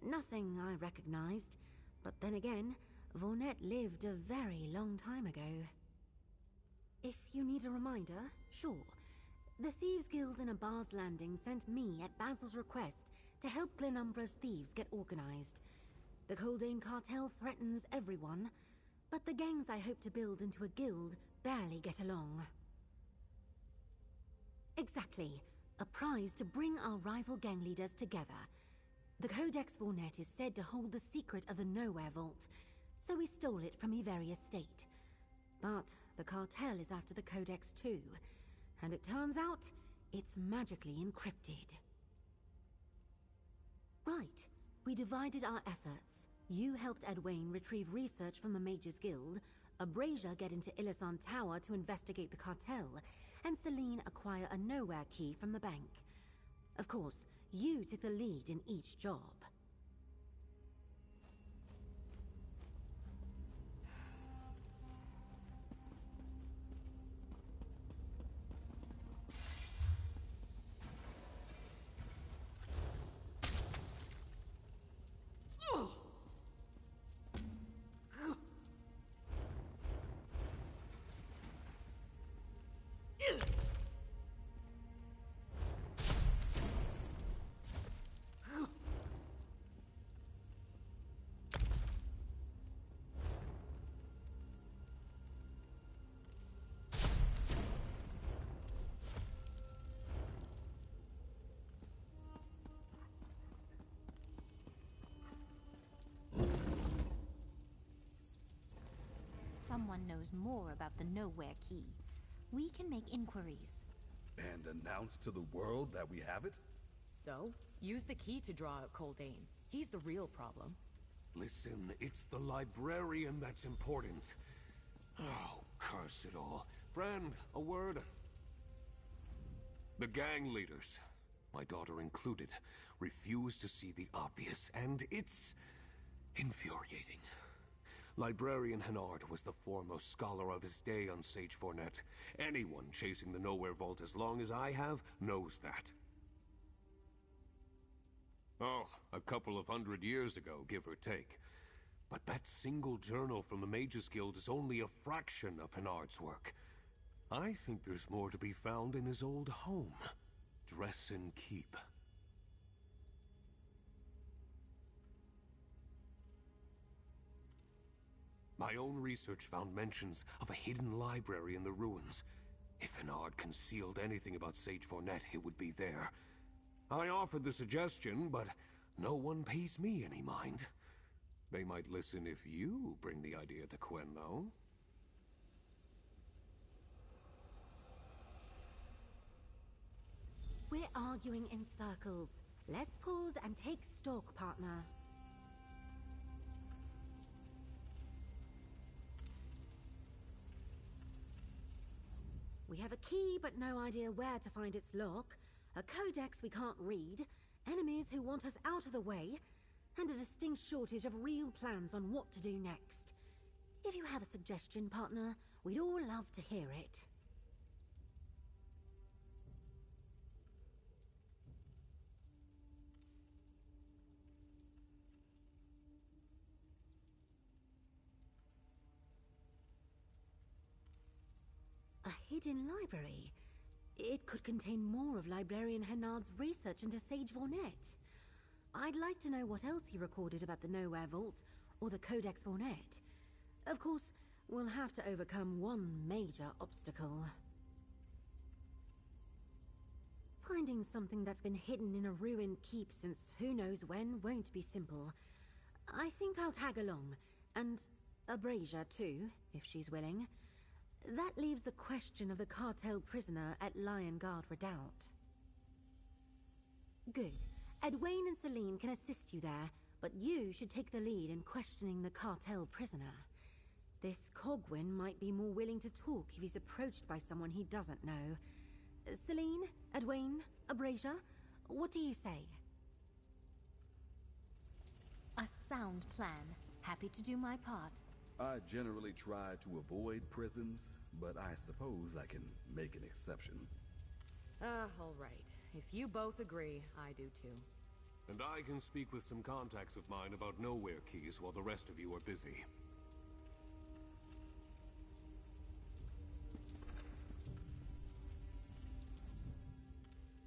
Nothing I recognized, but then again, Vornet lived a very long time ago. If you need a reminder, sure. The Thieves Guild in Abar's Landing sent me at Basil's request to help Glenumbra's thieves get organized. The Coldane Cartel threatens everyone, but the gangs I hope to build into a guild barely get along. Exactly. A prize to bring our rival gang leaders together. The Codex Vornet is said to hold the secret of the Nowhere Vault, so we stole it from Iveri Estate. But the cartel is after the Codex too, and it turns out it's magically encrypted. Right. We divided our efforts. You helped Edwayne retrieve research from the Mages Guild, Abrasia get into Illisan Tower to investigate the cartel, and Celine acquire a Nowhere key from the bank. Of course, you took the lead in each job. Someone knows more about the Nowhere Key. We can make inquiries. And announce to the world that we have it? So, use the key to draw out Coldane. He's the real problem. Listen, it's the librarian that's important. Oh, curse it all. Friend, a word? The gang leaders, my daughter included, refuse to see the obvious, and it's infuriating. Librarian Hennard was the foremost scholar of his day on Sage Fournet. Anyone chasing the Nowhere Vault as long as I have knows that. Oh, a couple of 100 years ago, give or take. But that single journal from the Mages Guild is only a fraction of Hennard's work. I think there's more to be found in his old home, Dresden Keep. My own research found mentions of a hidden library in the ruins. If Hennard concealed anything about Sage Fournet, it would be there. I offered the suggestion, but no one pays me any mind. They might listen if you bring the idea to Quen, though. We're arguing in circles. Let's pause and take stock, partner. We have a key, but no idea where to find its lock, a codex we can't read, enemies who want us out of the way, and a distinct shortage of real plans on what to do next. If you have a suggestion, partner, we'd all love to hear it. A hidden library. It could contain more of Librarian Hennard's research into Sage Fournet. I'd like to know what else he recorded about the Nowhere Vault or the Codex Fournet. Of course, we'll have to overcome one major obstacle. Finding something that's been hidden in a ruined keep since who knows when won't be simple. I think I'll tag along, and Abrasia too, if she's willing. That leaves the question of the cartel prisoner at Lion Guard Redoubt. Good. Edwayne and Celine can assist you there, but you should take the lead in questioning the cartel prisoner. This Cogwyn might be more willing to talk if he's approached by someone he doesn't know. Celine, Edwayne, Abrasia, what do you say? A sound plan. Happy to do my part. I generally try to avoid prisons, but I suppose I can make an exception. All right. If you both agree, I do too. And I can speak with some contacts of mine about Nowhere keys while the rest of you are busy.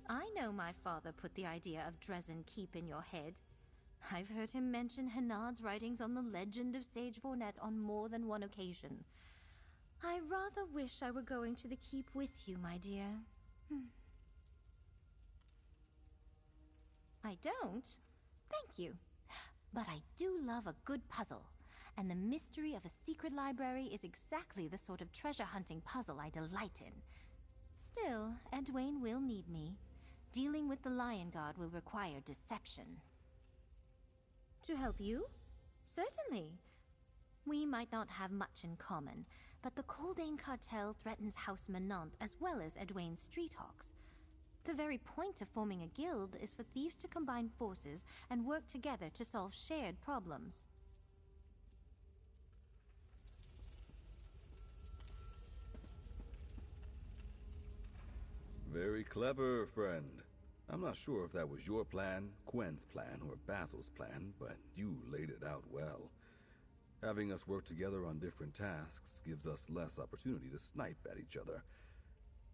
I know my father put the idea of Dresden Keep in your head. I've heard him mention Hennard's writings on the legend of Sage Fournet on more than one occasion. I rather wish I were going to the Keep with you, my dear. I don't? Thank you. But I do love a good puzzle, and the mystery of a secret library is exactly the sort of treasure hunting puzzle I delight in. Still, Edwayne will need me. Dealing with the Lion God will require deception. To help you? Certainly. We might not have much in common, but the Coldane cartel threatens House Menant as well as Edwayne's Street Hawks. The very point of forming a guild is for thieves to combine forces and work together to solve shared problems. Very clever, friend. I'm not sure if that was your plan, Quen's plan, or Basil's plan, but you laid it out well. Having us work together on different tasks gives us less opportunity to snipe at each other.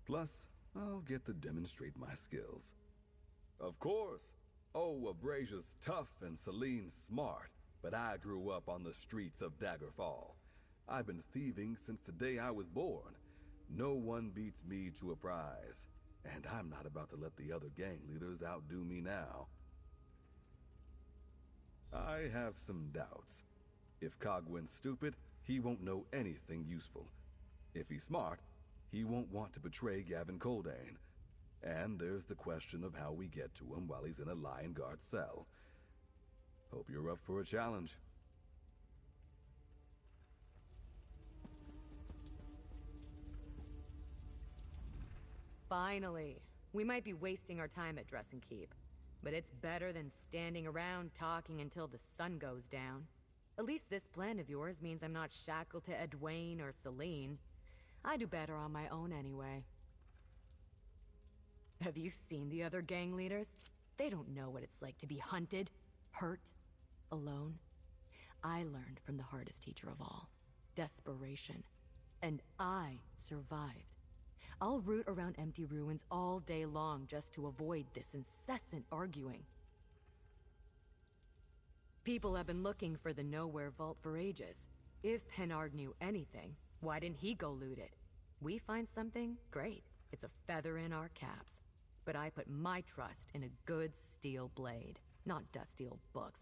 Plus, I'll get to demonstrate my skills. Of course! Oh, Abrasia's tough and Celine's smart, but I grew up on the streets of Daggerfall. I've been thieving since the day I was born. No one beats me to a prize. And I'm not about to let the other gang leaders outdo me now. I have some doubts. If Cogwin's stupid, he won't know anything useful. If he's smart, he won't want to betray Gavin Coldane. And there's the question of how we get to him while he's in a Lion Guard cell. Hope you're up for a challenge. Finally. We might be wasting our time at Dress and Keep, but it's better than standing around talking until the sun goes down. At least this plan of yours means I'm not shackled to Edwayne or Celine. I do better on my own anyway. Have you seen the other gang leaders? They don't know what it's like to be hunted, hurt, alone. I learned from the hardest teacher of all, desperation. And I survived. I'll root around empty ruins all day long just to avoid this incessant arguing. People have been looking for the Nowhere Vault for ages. If Pennard knew anything, why didn't he go loot it? We find something? Great. It's a feather in our caps. But I put my trust in a good steel blade, not dusty old books.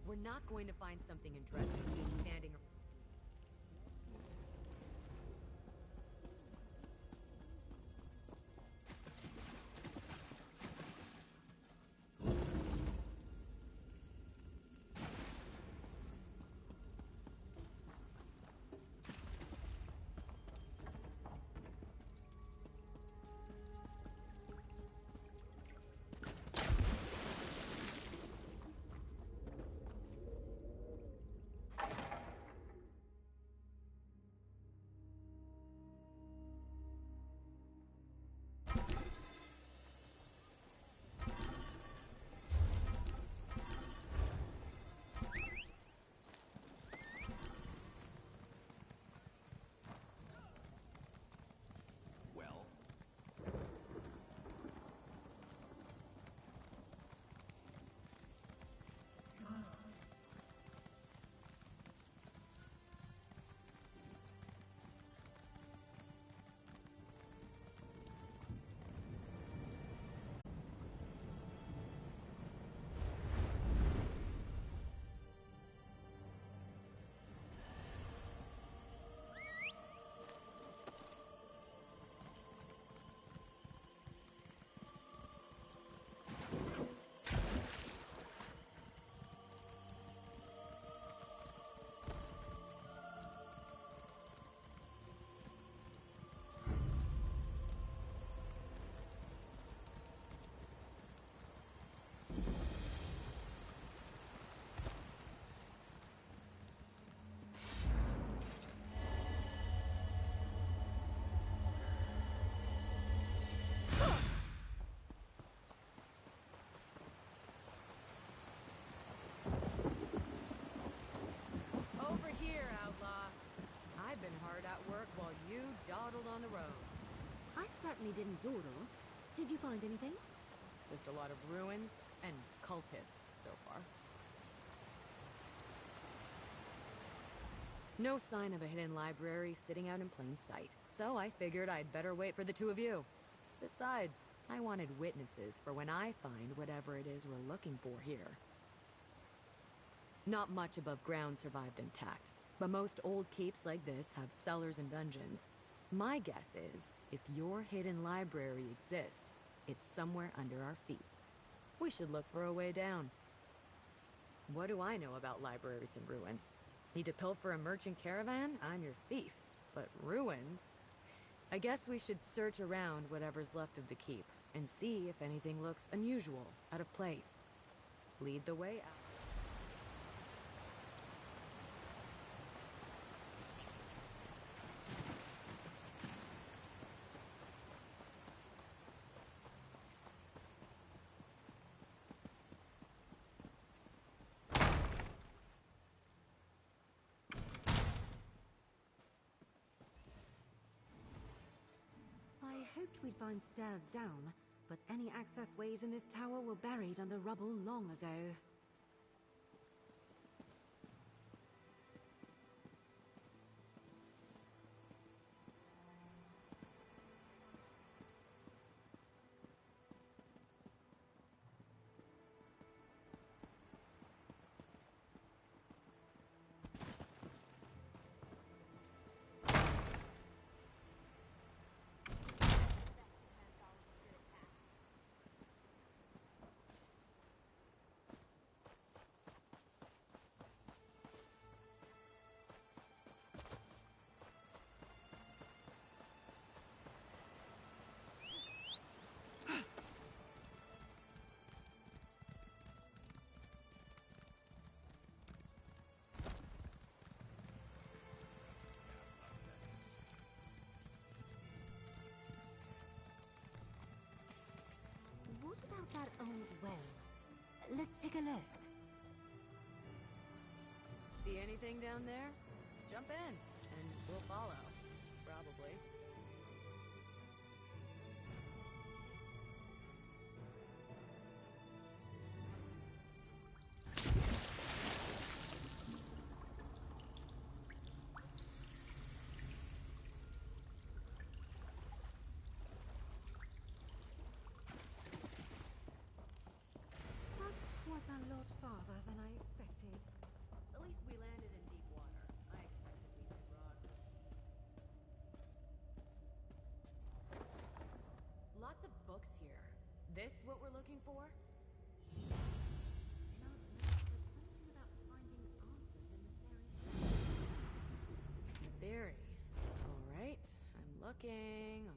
We're not going to find something in Dress and Keep standing around. On the road. I certainly didn't dawdle. Did you find anything? Just a lot of ruins and cultists so far. No sign of a hidden library sitting out in plain sight, so I figured I'd better wait for the two of you. Besides, I wanted witnesses for when I find whatever it is we're looking for here. Not much above ground survived intact, but most old keeps like this have cellars and dungeons. My guess is, if your hidden library exists, it's somewhere under our feet. We should look for a way down. What do I know about libraries and ruins? Need to pilfer a merchant caravan? I'm your thief. But ruins? I guess we should search around whatever's left of the keep, and see if anything looks unusual, out of place. Lead the way out. I hoped we'd find stairs down, but any access ways in this tower were buried under rubble long ago. What about that old well? Let's take a look. See anything down there? Jump in, and we'll follow. Probably. That was a lot farther than I expected. At least we landed in deep water. I expected we'd hit rocks. Lots of books here. This what we're looking for? A theory. Alright. I'm looking.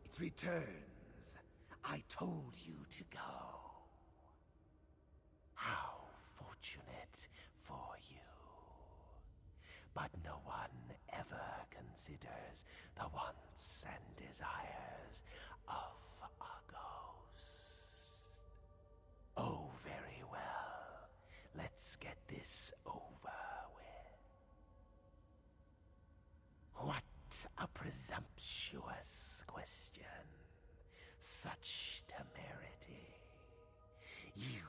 It returns. I told you to go. How fortunate for you. But no one ever considers the wants and desires of a ghost. Oh, very well. Let's get this over with. What a presumptuous question. Such temerity. You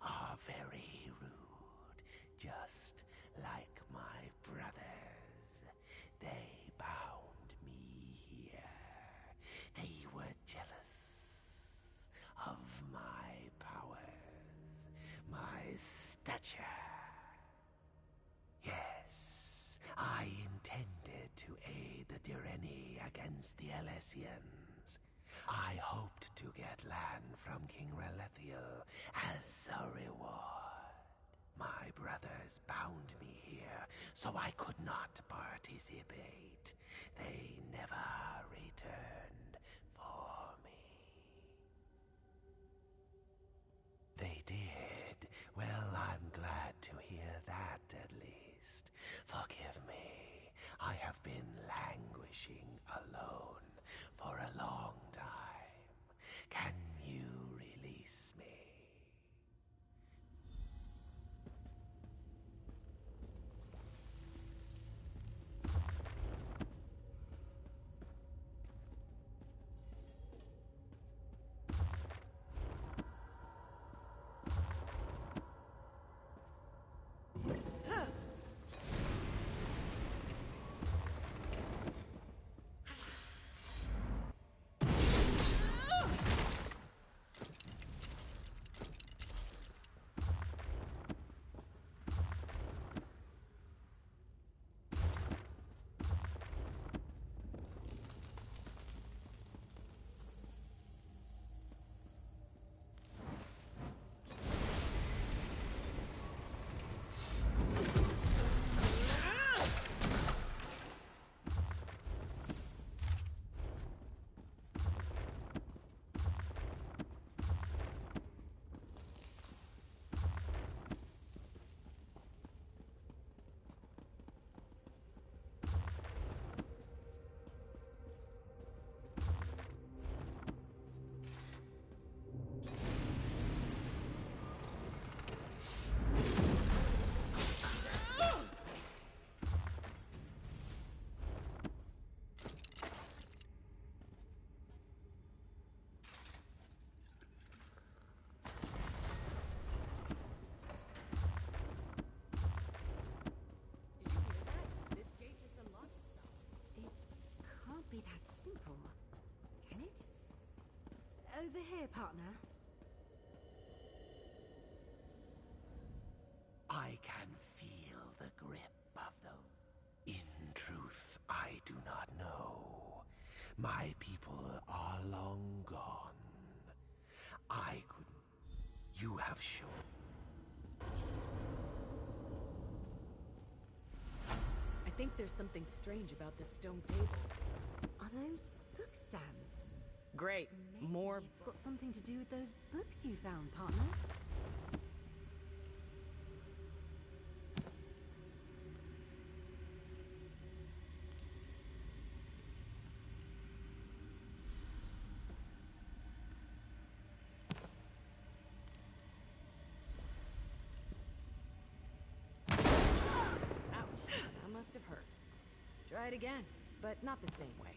are very rude, just like my brothers. They bound me here. They were against the Alessians. I hoped to get land from King Relethiel as a reward. My brothers bound me here, so I could not participate. They never returned for me. They did. Well, I'm glad to hear that, at least. Forgive me. I have been languishing alone for a long time. Can you release me? Be that simple, can it? Over here, partner. I can feel the grip of the... In truth, I do not know. My people are long gone. I could... You have shown... I think there's something strange about this stone table. Are those book stands? Great. Maybe More... it's got something to do with those books you found, partner. Ouch. That must have hurt. Try it again, but not the same way.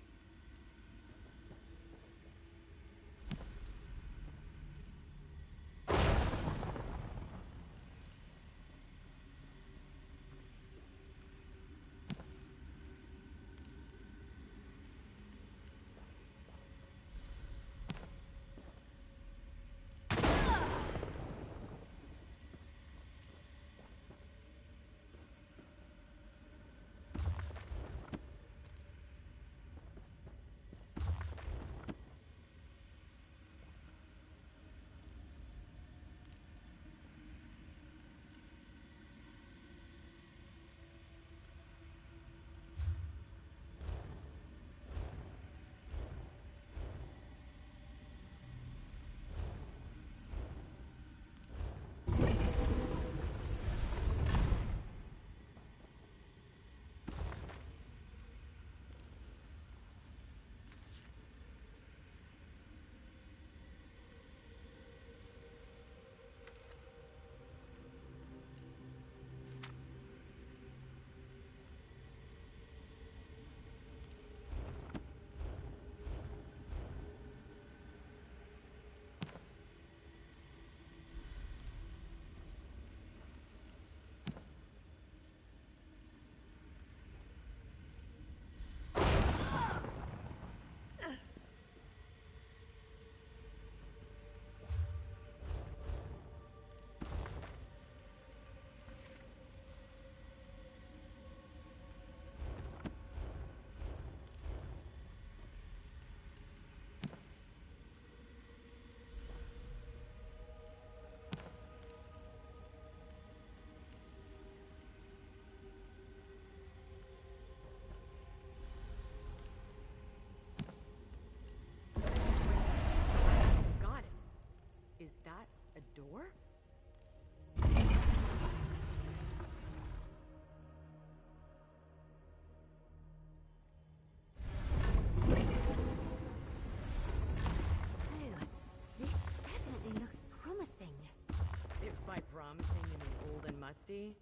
Majesty.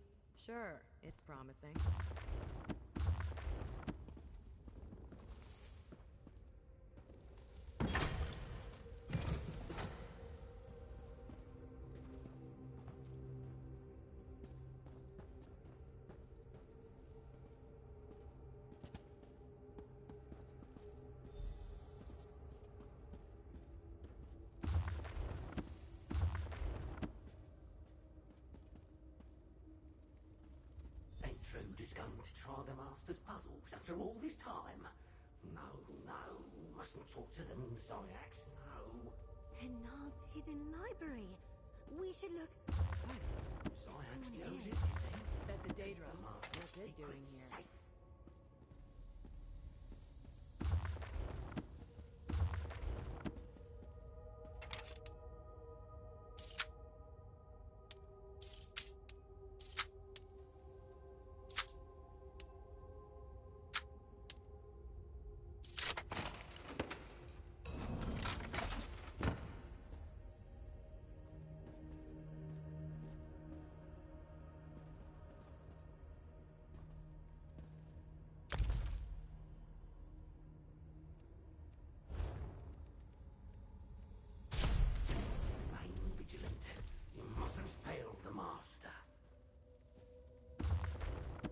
Sure, it's promising. Intruder's going to try the Master's puzzles after all this time. No, mustn't talk to them, Zyax, no. Hennard's hidden library. We should look. Zyax knows it, you think? That's a Daedra. The Master's What's it doing here? safe.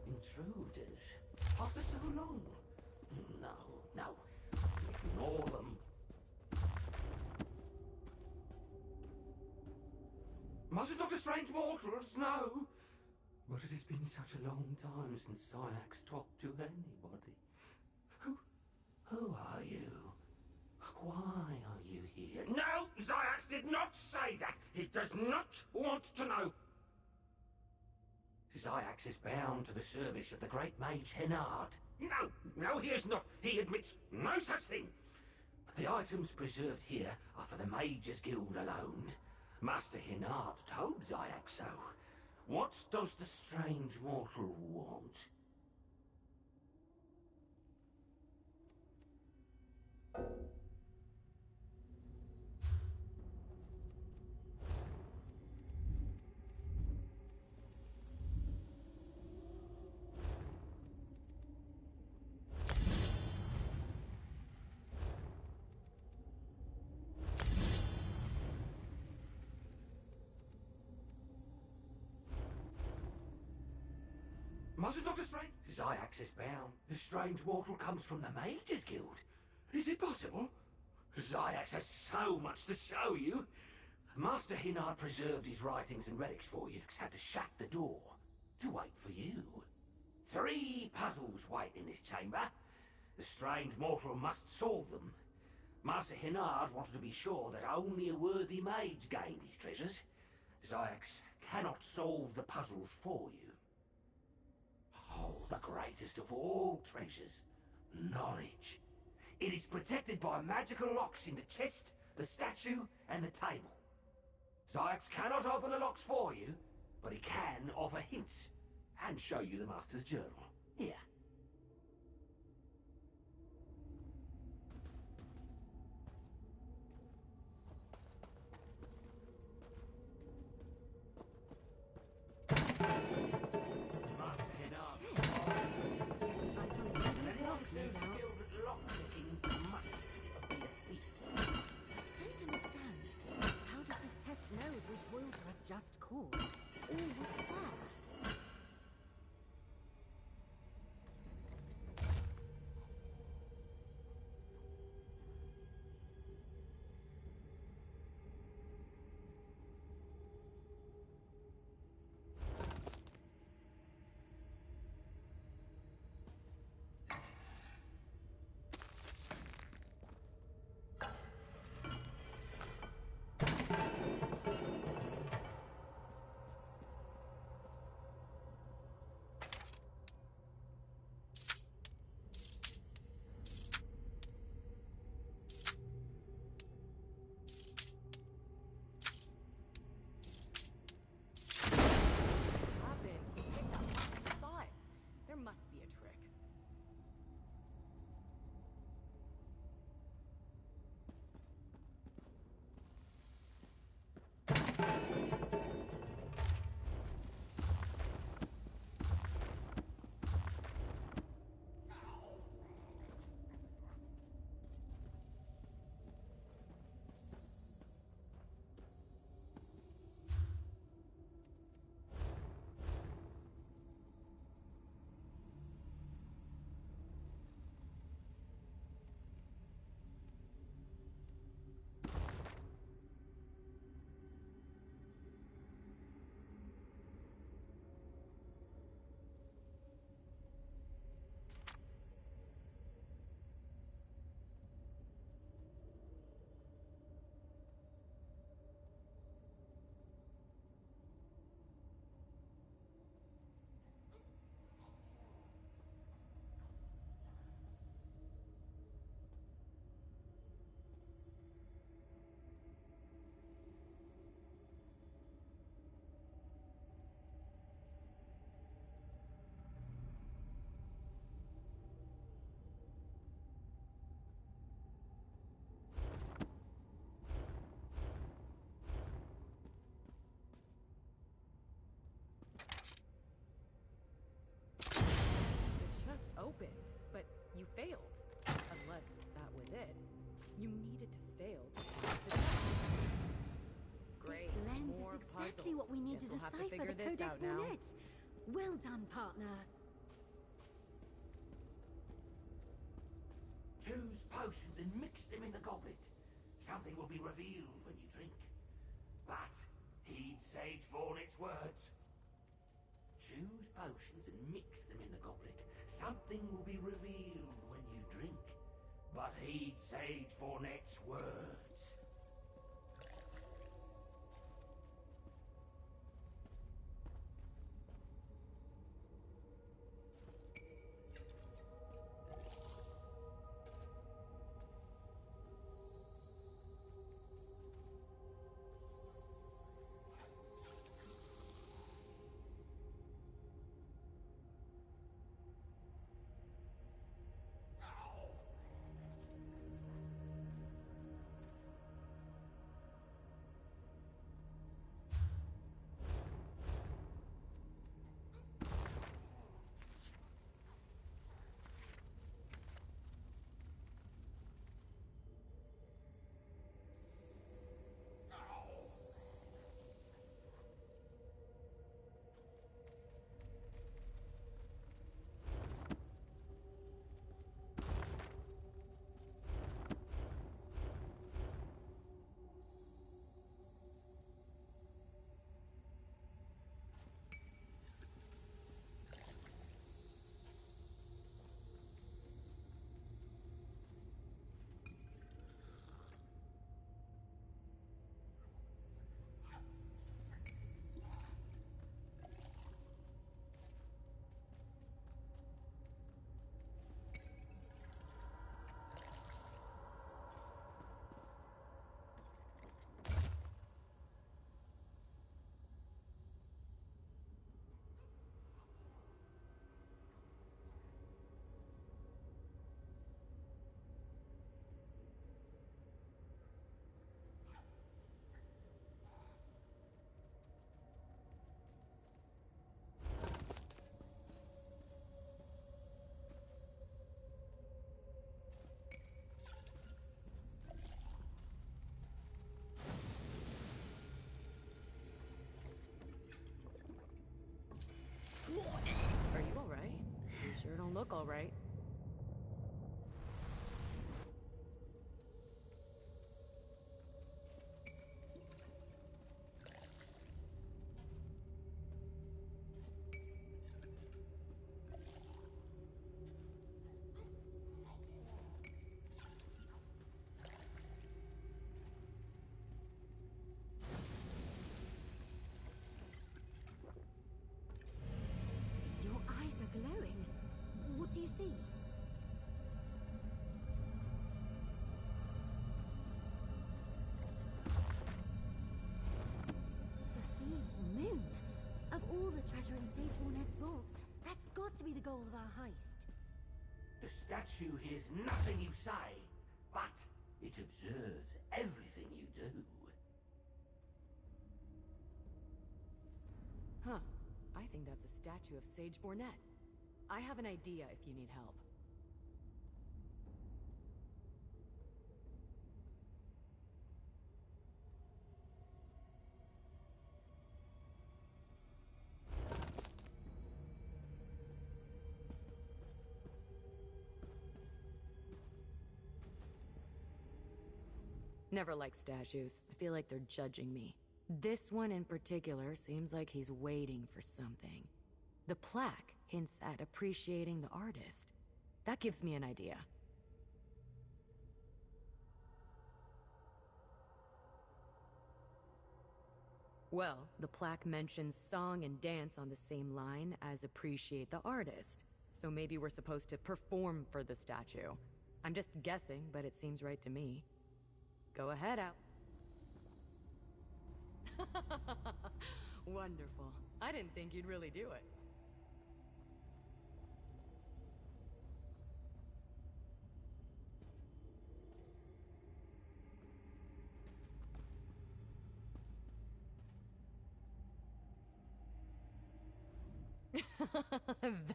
Intruders? After so long? No. Ignore them. Mustn't Dr. Strange mortals? No. But it has been such a long time since Zyax talked to anybody. Who are you? Why are you here? No! Zyax did not say that! He does not want to know! Zyax is bound to the service of the great mage Hennard. No, he is not. He admits no such thing. But the items preserved here are for the Mages Guild alone. Master Hennard told Zyax so. What does the strange mortal want? Mustn't Dr. Strange? Zyax is bound. The strange mortal comes from the Mages Guild. Is it possible? Zyax has so much to show you. Master Hennard preserved his writings and relics for you. He's had to shut the door to wait for you. 3 puzzles wait in this chamber. The strange mortal must solve them. Master Hennard wanted to be sure that only a worthy mage gained his treasures. Zyax cannot solve the puzzles for you. Oh, the greatest of all treasures, knowledge. It is protected by magical locks in the chest, the statue, and the table. Zyax cannot open the locks for you, but he can offer hints and show you the Master's journal. Here. Just called. Or what's that? You needed to fail to pass the test. Great. This lens More is exactly puzzles. what we need Guess to we'll have to decipher figure the this Codex out now. Hornet. Well done, partner. Choose potions and mix them in the goblet. Something will be revealed when you drink. But heed Sage Vornit's words. Choose potions and mix them in the goblet. Something will be revealed when you drink. But heed Sage Vornit's words. Are you alright? You sure don't look alright. Your eyes are glowing. What do you see? The Thieves' Moon! Of all the treasure in Sage Hornet's vault, that's got to be the goal of our heist. The statue hears nothing you say, but it observes everything you do. Huh. I think that's a statue of Sage Bornet. I have an idea if you need help. Never liked statues. I feel like they're judging me. This one in particular seems like he's waiting for something. The plaque hints at appreciating the artist. That gives me an idea. Well, the plaque mentions song and dance on the same line as appreciate the artist. So maybe we're supposed to perform for the statue. I'm just guessing, but it seems right to me. Go ahead, out. Wonderful. I didn't think you'd really do it.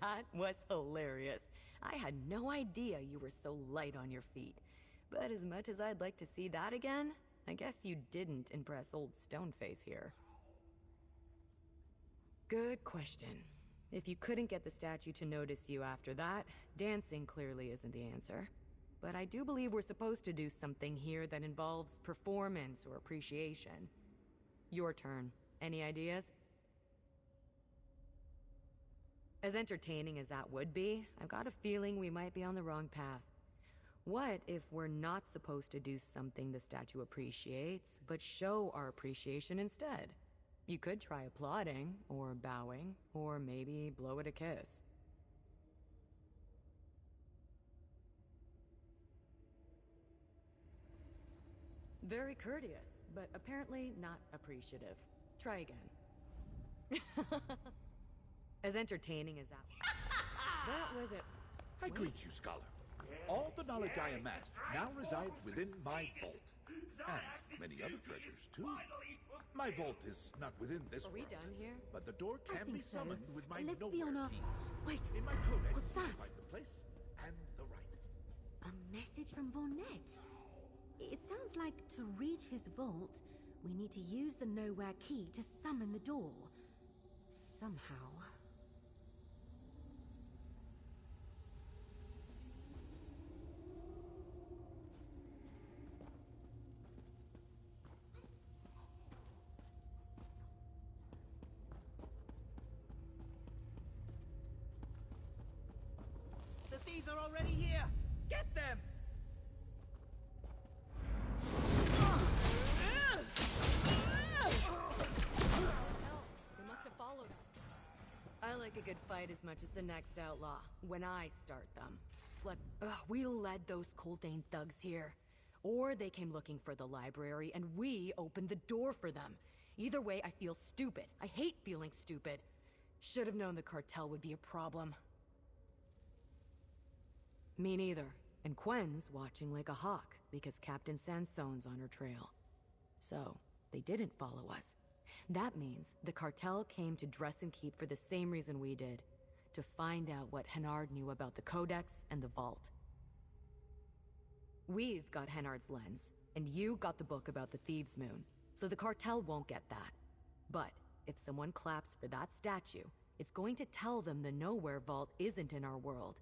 That was hilarious. I had no idea you were so light on your feet. But as much as I'd like to see that again, I guess you didn't impress old Stoneface here. Good question. If you couldn't get the statue to notice you after that, dancing clearly isn't the answer. But I do believe we're supposed to do something here that involves performance or appreciation. Your turn. Any ideas? As entertaining as that would be, I've got a feeling we might be on the wrong path. What if we're not supposed to do something the statue appreciates, but show our appreciation instead? You could try applauding, or bowing, or maybe blow it a kiss. Very courteous, but apparently not appreciative. Try again. As entertaining as that was. That was it. I greet you, scholar. All the knowledge I amassed now resides within my vault. And many other treasures, too. My vault is not within this Are we world, done here? but the door can be so. summoned with my Let's be nowhere on our... keys. Wait, In my codex, what's you that? find the place and the right. A message from Vonnet. It sounds like to reach his vault, we need to use the nowhere key to summon the door. Somehow. The thieves are already here! Get them! They must have followed us. I like a good fight as much as the next outlaw, when I start them. We led those Coldane thugs here. Or they came looking for the library, and we opened the door for them. Either way, I feel stupid. I hate feeling stupid. Should have known the cartel would be a problem. Me neither. And Gwen's watching like a hawk, because Captain Sansone's on her trail. So, they didn't follow us. That means the cartel came to Dress and Keep for the same reason we did. To find out what Hennard knew about the Codex and the Vault. We've got Hennard's lens, and you got the book about the Thieves' Moon, so the cartel won't get that. But if someone claps for that statue, it's going to tell them the Nowhere Vault isn't in our world,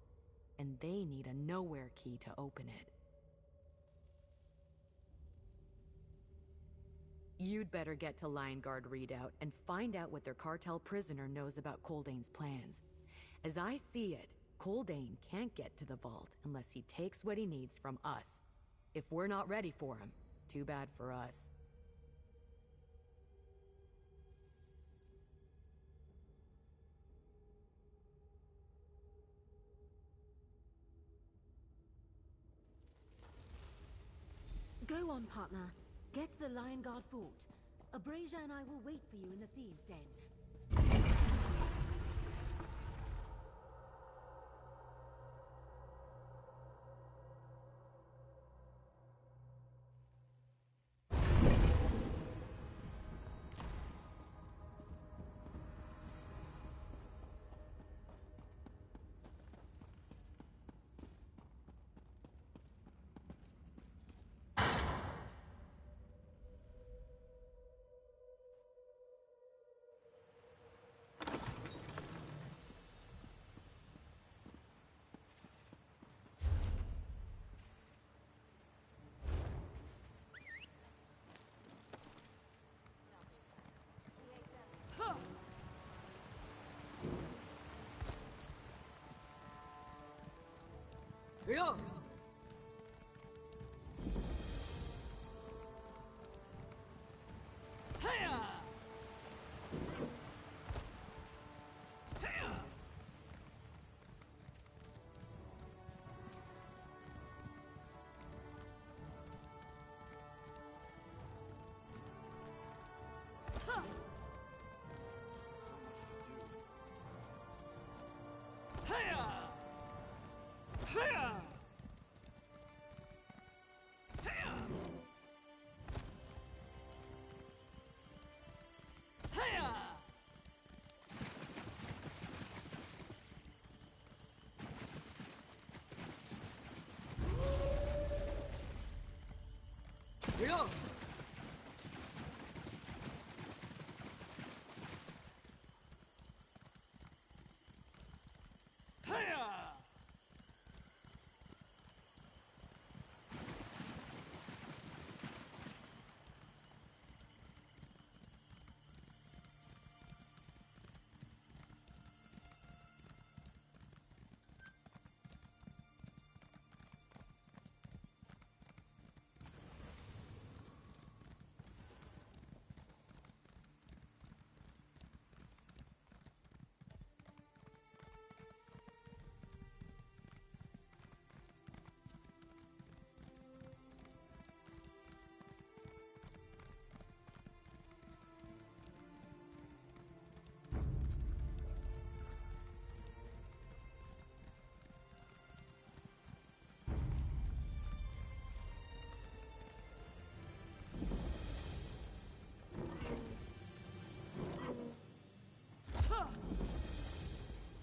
and they need a Nowhere key to open it. You'd better get to Lion Guard Redoubt and find out what their cartel prisoner knows about Coldane's plans. As I see it, Coldane can't get to the vault unless he takes what he needs from us. If we're not ready for him, too bad for us. Go on, partner. Get to the Lion Guard Fort. Abrasia and I will wait for you in the Thieves' Den. Yeah. Hiya! Hiya! Ha! Hiya! Hiya! Reload!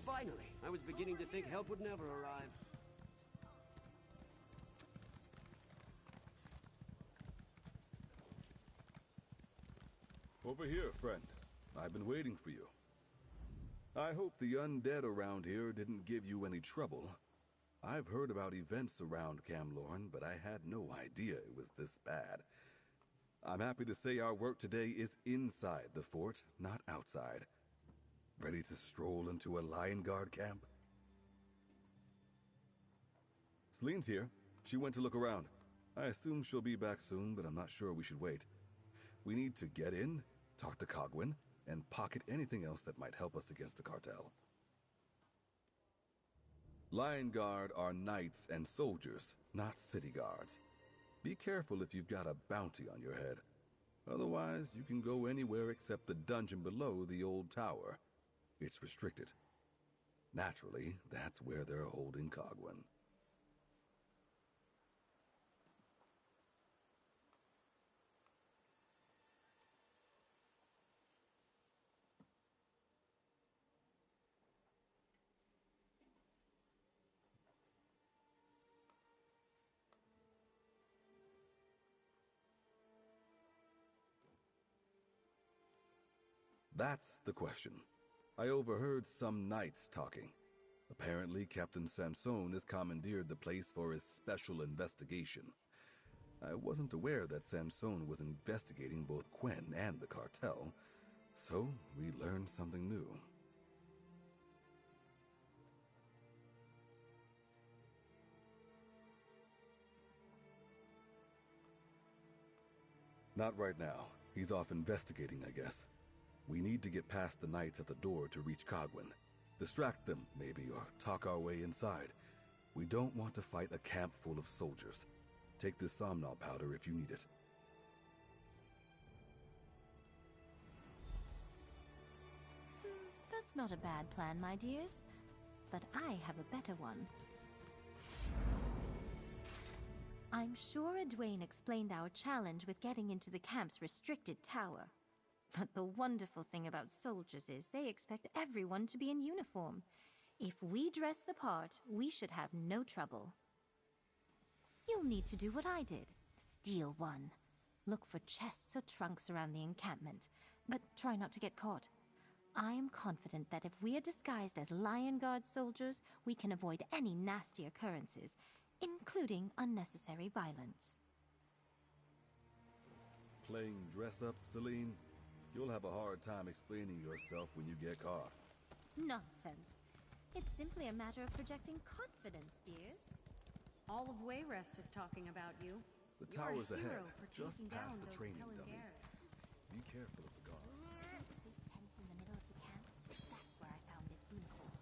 Finally! I was beginning to think help would never arrive. Over here, friend. I've been waiting for you. I hope the undead around here didn't give you any trouble. I've heard about events around Camlorn, but I had no idea it was this bad. I'm happy to say our work today is inside the fort, not outside. Ready to stroll into a Lion Guard camp? Celine's here. She went to look around. I assume she'll be back soon, but I'm not sure we should wait. We need to get in, talk to Cogwin, and pocket anything else that might help us against the cartel. Lion Guard are knights and soldiers, not city guards. Be careful if you've got a bounty on your head. Otherwise, you can go anywhere except the dungeon below the old tower. It's restricted. Naturally, that's where they're holding Cogwin. That's the question. I overheard some knights talking. Apparently, Captain Sansone has commandeered the place for his special investigation. I wasn't aware that Sansone was investigating both Quen and the cartel, so we learned something new. Not right now. He's off investigating, I guess. We need to get past the knights at the door to reach Cogwin. Distract them, maybe, or talk our way inside. We don't want to fight a camp full of soldiers. Take this Somnol powder if you need it. That's not a bad plan, my dears. But I have a better one. I'm sure Edwayne explained our challenge with getting into the camp's restricted tower. But the wonderful thing about soldiers is they expect everyone to be in uniform. If we dress the part, we should have no trouble. You'll need to do what I did. Steal one. Look for chests or trunks around the encampment, but try not to get caught. I am confident that if we are disguised as Lion Guard soldiers, we can avoid any nasty occurrences, including unnecessary violence. Playing dress-up, Celine? You'll have a hard time explaining yourself when you get caught. Nonsense. It's simply a matter of projecting confidence, dears. All of Wayrest is talking about you. The tower's You're a ahead, hero for just taking past down the those training Helen dummies. Garrets. Be careful of the guards. Big tent in the middle of the camp. That's where I found this unicorn.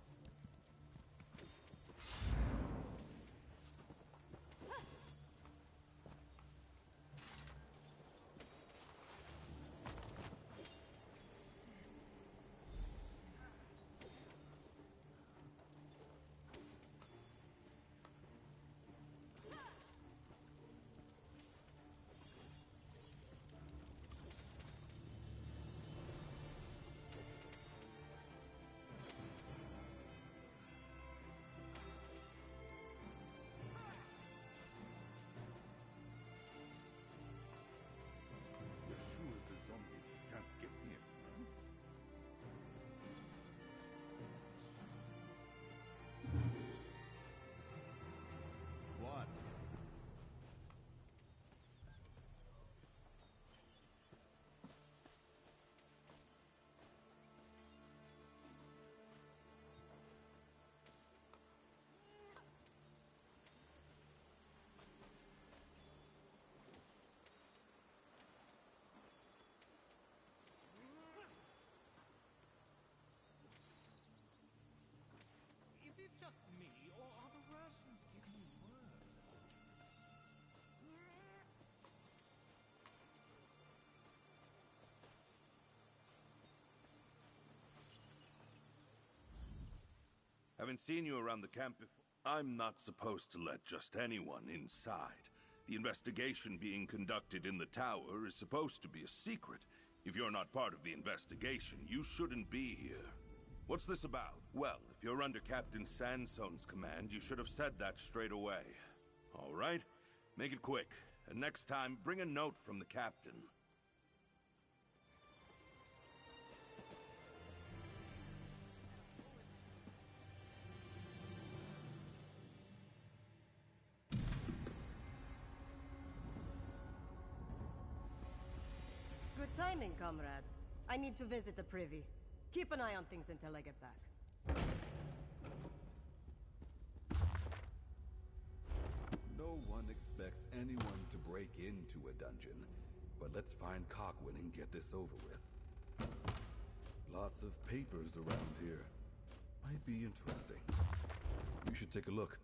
Haven't seen you around the camp before. I'm not supposed to let just anyone inside. The investigation being conducted in the tower is supposed to be a secret. If you're not part of the investigation, you shouldn't be here. What's this about? Well, if you're under Captain Sandstone's command, you should have said that straight away. All right? Make it quick. And next time, bring a note from the captain. Good timing, comrade. I need to visit the privy. Keep an eye on things until I get back. No one expects anyone to break into a dungeon. But let's find Cockwood and get this over with. Lots of papers around here. Might be interesting. You should take a look.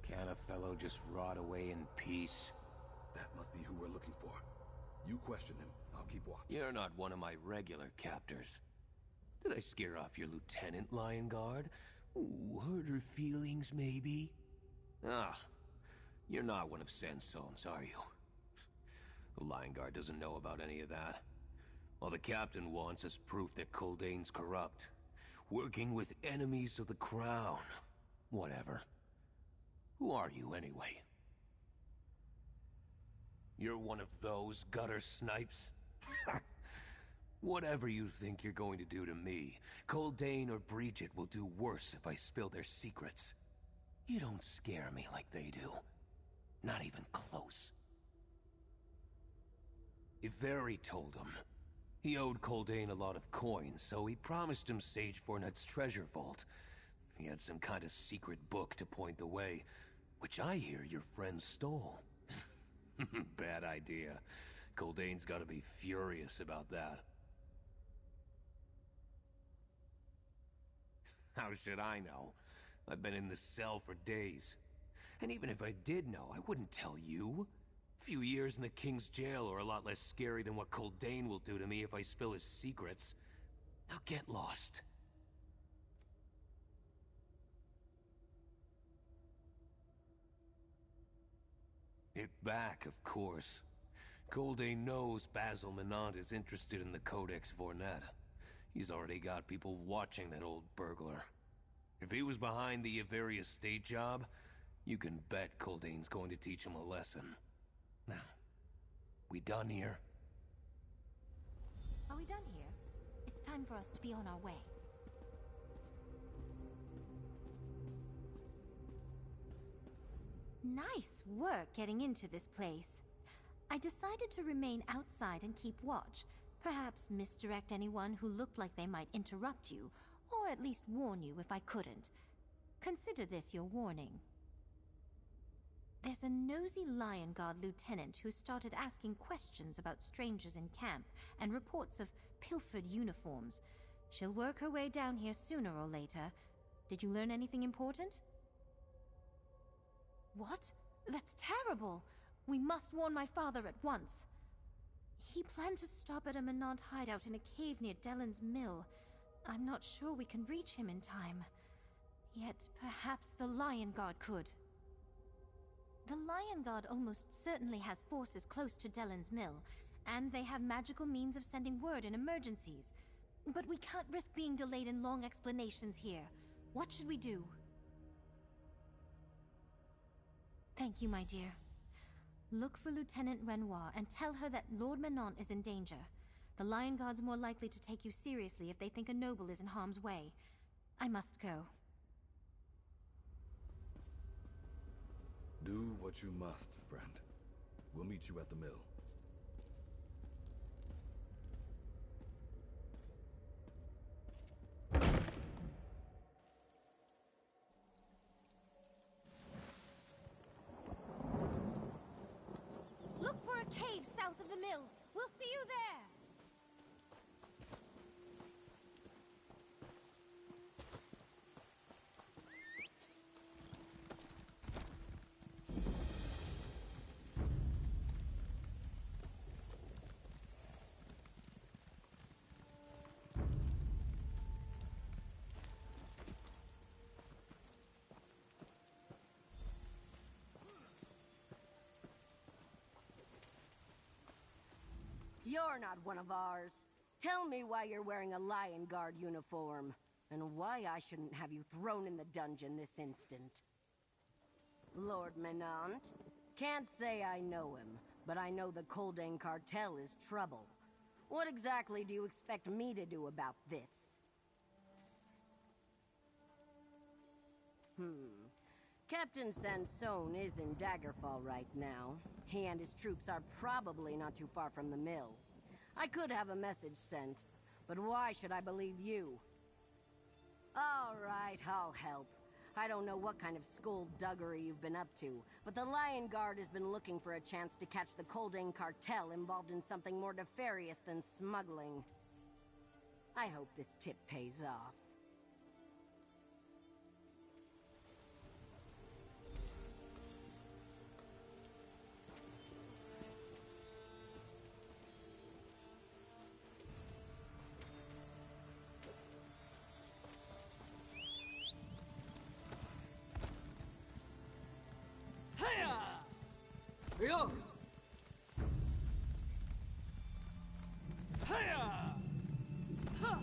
Can a fellow just rot away in peace? That must be who we're looking for. You question him. I'll keep watch. You're not one of my regular captors. Did I scare off your Lieutenant, Lion Guard? Ooh, hurt her feelings, maybe? Ah, you're not one of Sandstone's, are you? The Lion Guard doesn't know about any of that. All the captain wants is proof that Coldane's corrupt. Working with enemies of the crown. Whatever. Who are you, anyway? You're one of those gutter snipes? Whatever you think you're going to do to me, Coldane or Bridget will do worse if I spill their secrets. You don't scare me like they do. Not even close. Iveri told him. He owed Coldane a lot of coins, so he promised him Sage Fornet's treasure vault. He had some kind of secret book to point the way, which I hear your friend stole. Bad idea. Coldane's gotta be furious about that. How should I know? I've been in this cell for days. And even if I did know, I wouldn't tell you. A few years in the King's jail are a lot less scary than what Coldane will do to me if I spill his secrets. Now get lost. Get back, of course. Coldane knows Basil Menand is interested in the Codex Vornet. He's already got people watching that old burglar. If he was behind the Iveri estate job, you can bet Coldane's going to teach him a lesson. Now, we done here? Are we done here? It's time for us to be on our way. Nice work getting into this place. I decided to remain outside and keep watch. Perhaps misdirect anyone who looked like they might interrupt you, or at least warn you if I couldn't. Consider this your warning. There's a nosy Lion Guard lieutenant who started asking questions about strangers in camp and reports of pilfered uniforms. She'll work her way down here sooner or later. Did you learn anything important? What? That's terrible! We must warn my father at once. He planned to stop at a Menand hideout in a cave near Dellen's Mill. I'm not sure we can reach him in time. Yet perhaps the Lion Guard could. The Lion Guard almost certainly has forces close to Dellen's Mill, and they have magical means of sending word in emergencies. But we can't risk being delayed in long explanations here. What should we do? Thank you, my dear. Look for Lieutenant Renoir and tell her that Lord Manon is in danger. The Lion Guard's more likely to take you seriously if they think a noble is in harm's way. I must go. Do what you must, friend. We'll meet you at the mill. Look for a cave south of the mill. We'll see you there. You're not one of ours. Tell me why you're wearing a Lion Guard uniform, and why I shouldn't have you thrown in the dungeon this instant. Lord Menant? Can't say I know him, but I know the Coldane cartel is trouble. What exactly do you expect me to do about this? Captain Sansone is in Daggerfall right now. He and his troops are probably not too far from the mill. I could have a message sent, but why should I believe you? All right, I'll help. I don't know what kind of skullduggery you've been up to, but the Lion Guard has been looking for a chance to catch the Coldane cartel involved in something more nefarious than smuggling. I hope this tip pays off. Yo! Hiya! Huh!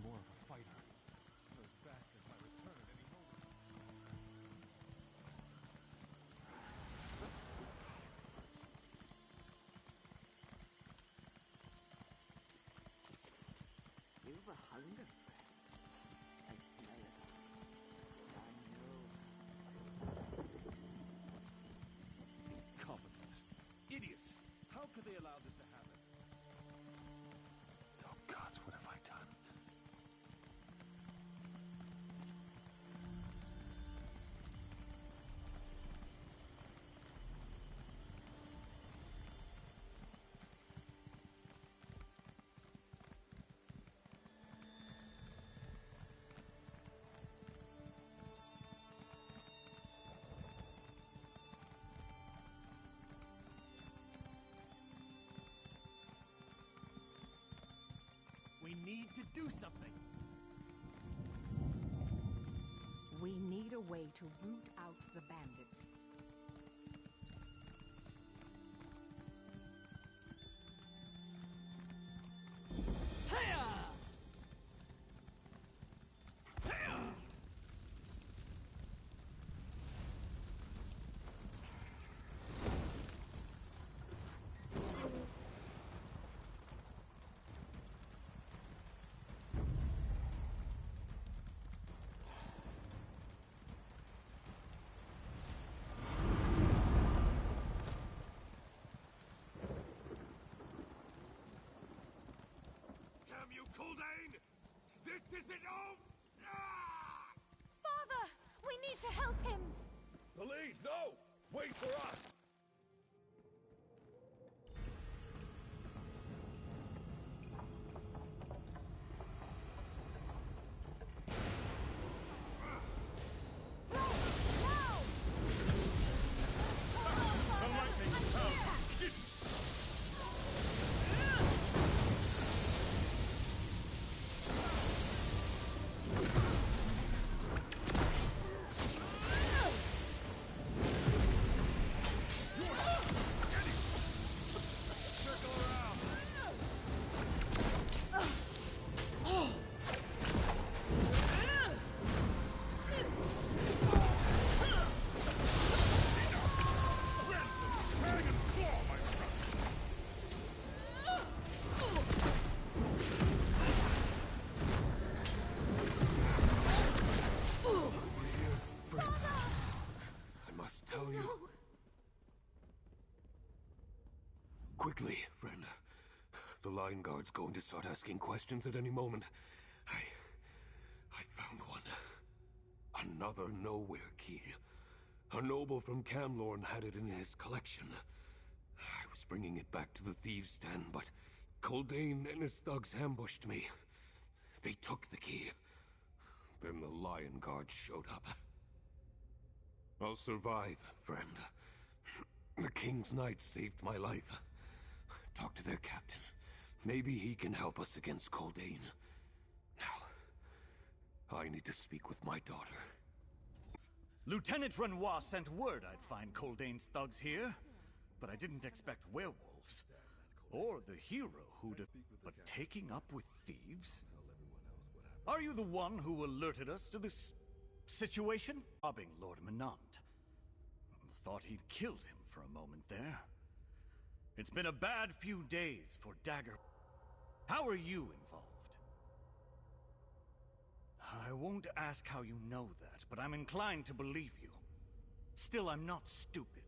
More of a fighter. Those bastards might return at any moment. You've a hunger, friend. I smell it. I know. Incompetence. Idiots. How could they allow this to happen? Oh gods, what have I done? We need to do something. We need a way to root out the bandits. Hiya! Damn you, Coldane! This isn't over! Father! need to help him! The lead, no! Wait for us! Quickly, friend. The Lion Guard's going to start asking questions at any moment. I found one. Another nowhere key. A noble from Camlorn had it in his collection. I was bringing it back to the Thieves' den, but Coldane and his thugs ambushed me. They took the key. Then the Lion Guard showed up. I'll survive, friend. The King's Knight saved my life. Talk to their captain. Maybe he can help us against Coldane. Now, I need to speak with my daughter. Lieutenant Renoir sent word I'd find Coldane's thugs here, but I didn't expect werewolves. Or the hero who'd have... But taking up with thieves? Are you the one who alerted us to this situation? Robbing Lord Menant. Thought he'd killed him for a moment there. It's been a bad few days for Dagger. How are you involved? I won't ask how you know that, but I'm inclined to believe you. Still, I'm not stupid.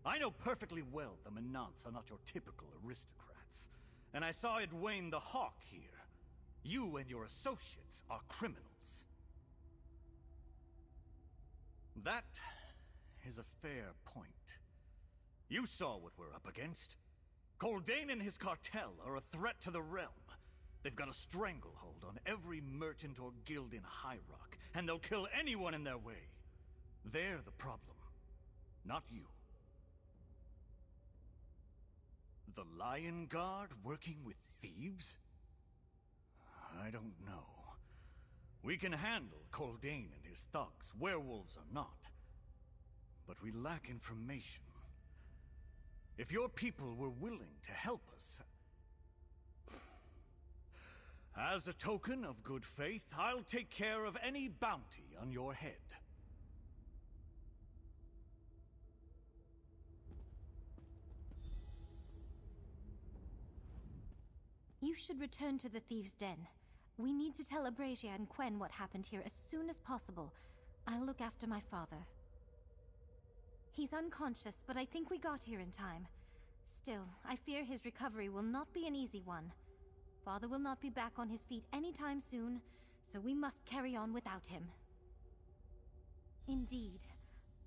I know perfectly well the Menants are not your typical aristocrats. And I saw Edwayne the Hawk here. You and your associates are criminals. That is a fair point. You saw what we're up against. Coldane and his cartel are a threat to the realm. They've got a stranglehold on every merchant or guild in High Rock, and they'll kill anyone in their way. They're the problem, not you. The Lion Guard working with thieves? I don't know. We can handle Coldane and his thugs, werewolves or not. But we lack information. If your people were willing to help us... As a token of good faith, I'll take care of any bounty on your head. You should return to the Thieves' Den. We need to tell Abrasia and Quen what happened here as soon as possible. I'll look after my father. He's unconscious, but I think we got here in time. Still, I fear his recovery will not be an easy one. Father will not be back on his feet anytime soon, so we must carry on without him. Indeed.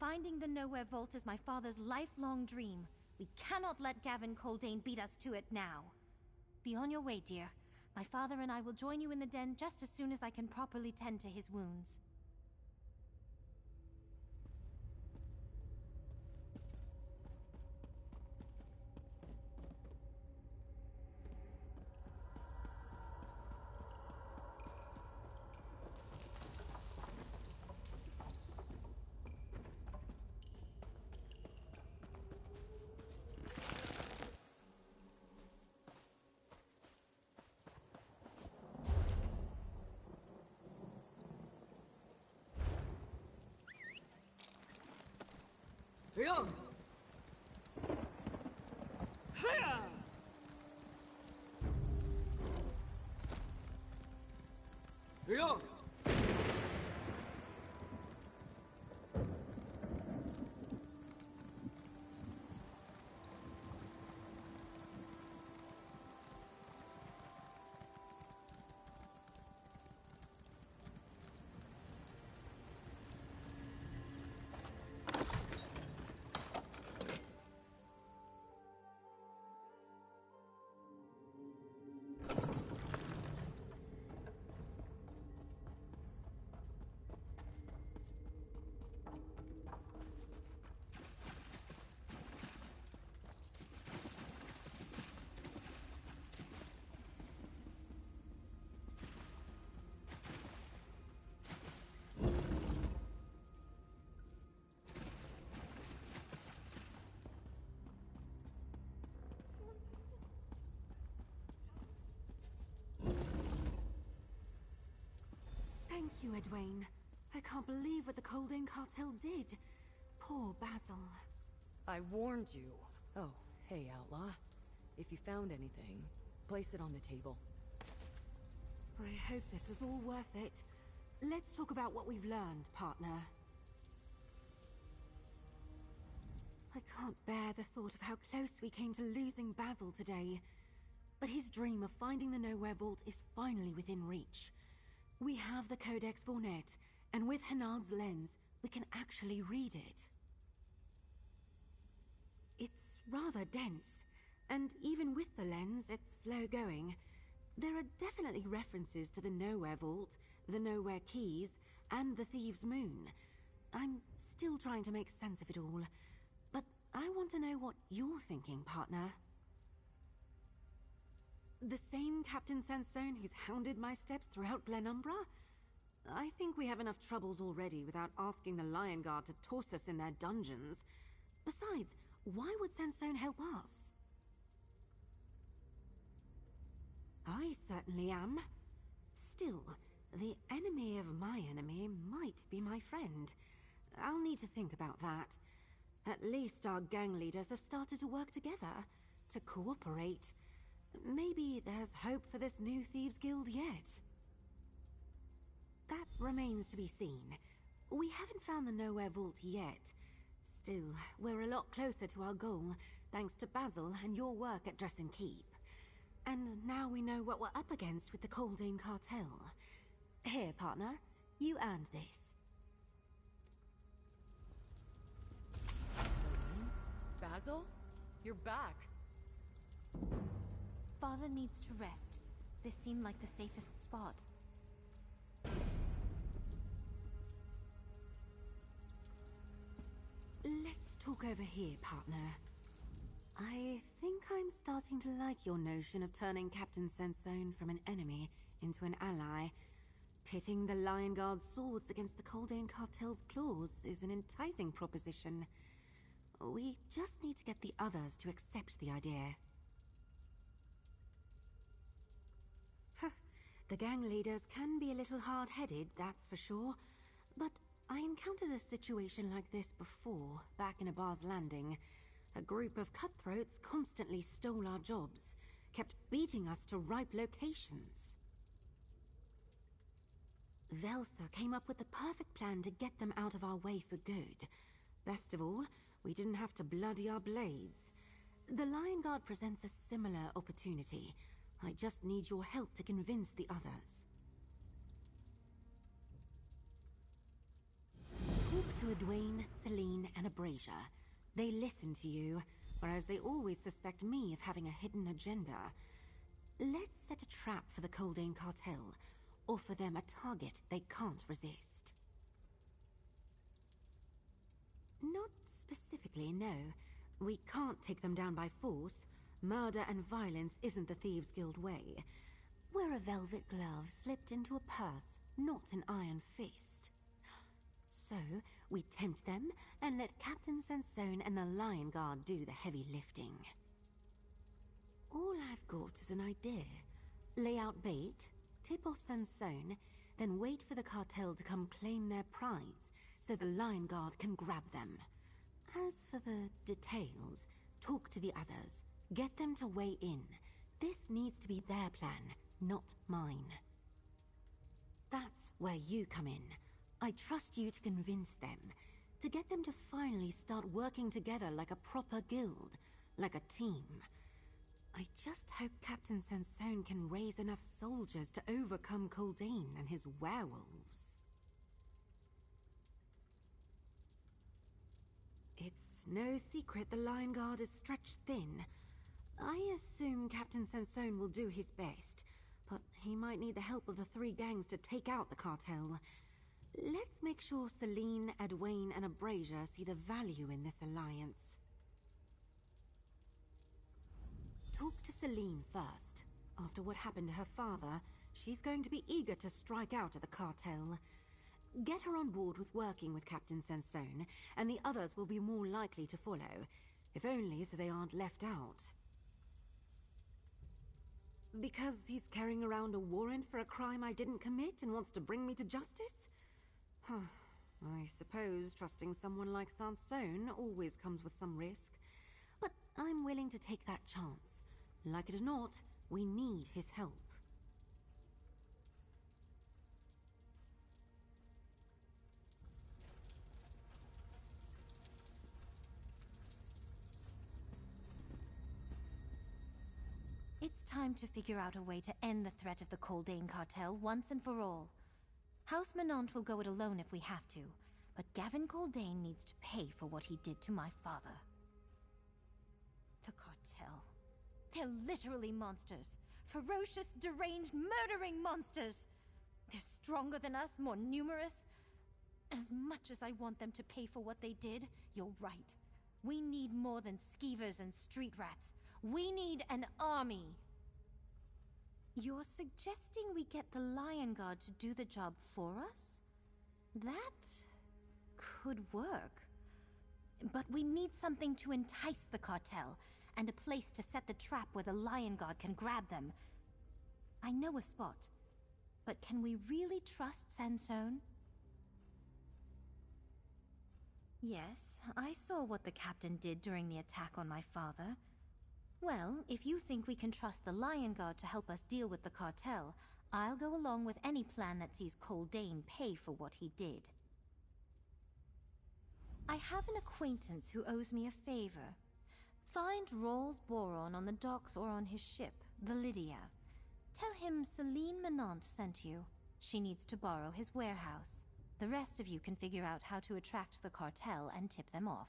Finding the Nowhere Vault is my father's lifelong dream. We cannot let Gavin Coldane beat us to it now. Be on your way, dear. My father and I will join you in the den just as soon as I can properly tend to his wounds. Hiya! Hiya! Hiya! you, Edwayne. I can't believe what the Coldane Cartel did. Poor Basil. I warned you. Oh, hey, Outlaw. If you found anything, place it on the table. I hope this was all worth it. Let's talk about what we've learned, partner. I can't bear the thought of how close we came to losing Basil today. But his dream of finding the Nowhere Vault is finally within reach. We have the Codex Vornet, and with Hennard's lens, we can actually read it. It's rather dense, and even with the lens, it's slow going. There are definitely references to the Nowhere Vault, the Nowhere Keys, and the Thieves' Moon. I'm still trying to make sense of it all, but I want to know what you're thinking, partner. The same Captain Sansone who's hounded my steps throughout Glenumbra? I think we have enough troubles already without asking the Lion Guard to toss us in their dungeons. Besides, why would Sansone help us? I certainly am. Still, the enemy of my enemy might be my friend. I'll need to think about that. At least our gang leaders have started to work together, to cooperate. Maybe there's hope for this new Thieves Guild yet. That remains to be seen. We haven't found the Nowhere Vault yet. Still, we're a lot closer to our goal, thanks to Basil and your work at Dresden Keep. And now we know what we're up against with the Coldane Cartel. Here, partner, you earned this. Basil? You're back. Father needs to rest. This seemed like the safest spot. Let's talk over here, partner. I think I'm starting to like your notion of turning Captain Sansone from an enemy into an ally. Pitting the Lion Guard's swords against the Coldane Cartel's claws is an enticing proposition. We just need to get the others to accept the idea. The gang leaders can be a little hard-headed, that's for sure. But I encountered a situation like this before, back in Abar's Landing. A group of cutthroats constantly stole our jobs, kept beating us to ripe locations. Velsa came up with the perfect plan to get them out of our way for good. Best of all, we didn't have to bloody our blades. The Lion Guard presents a similar opportunity. I just need your help to convince the others. Talk to Edwayne, Celine, and Abrasia. They listen to you, whereas they always suspect me of having a hidden agenda. Let's set a trap for the Coldane Cartel. Offer them a target they can't resist. Not specifically, no. We can't take them down by force. Murder and violence isn't the Thieves Guild way. We're a velvet glove slipped into a purse, not an iron fist. So, we tempt them and let Captain Sansone and the Lion Guard do the heavy lifting. All I've got is an idea. Lay out bait, tip off Sansone, then wait for the cartel to come claim their prize so the Lion Guard can grab them. As for the details, talk to the others. Get them to weigh in. This needs to be their plan, not mine. That's where you come in. I trust you to convince them, to get them to finally start working together like a proper guild, like a team. I just hope Captain Sansone can raise enough soldiers to overcome Coldane and his werewolves. It's no secret the Lion Guard is stretched thin. I assume Captain Sansone will do his best, but he might need the help of the three gangs to take out the cartel. Let's make sure Celine, Edwayne, and Abrasia see the value in this alliance. Talk to Celine first. After what happened to her father, she's going to be eager to strike out at the cartel. Get her on board with working with Captain Sansone, and the others will be more likely to follow, if only so they aren't left out. Because he's carrying around a warrant for a crime I didn't commit and wants to bring me to justice? I suppose trusting someone like Sansone always comes with some risk. But I'm willing to take that chance. Like it or not, we need his help. It's time to figure out a way to end the threat of the Coldane cartel once and for all. House Menant will go it alone if we have to, but Gavin Coldane needs to pay for what he did to my father. The cartel. They're literally monsters. Ferocious, deranged, murdering monsters! They're stronger than us, more numerous. As much as I want them to pay for what they did, you're right. We need more than skeevers and street rats. We need an army. You're suggesting we get the Lion Guard to do the job for us? That could work. But we need something to entice the cartel, and a place to set the trap where the Lion Guard can grab them. I know a spot, but can we really trust Sansone? Yes, I saw what the captain did during the attack on my father. Well, if you think we can trust the Lion Guard to help us deal with the cartel, I'll go along with any plan that sees Coldane pay for what he did. I have an acquaintance who owes me a favor. Find Rawls Boron on the docks or on his ship, the Lydia. Tell him Celine Menant sent you. She needs to borrow his warehouse. The rest of you can figure out how to attract the cartel and tip them off.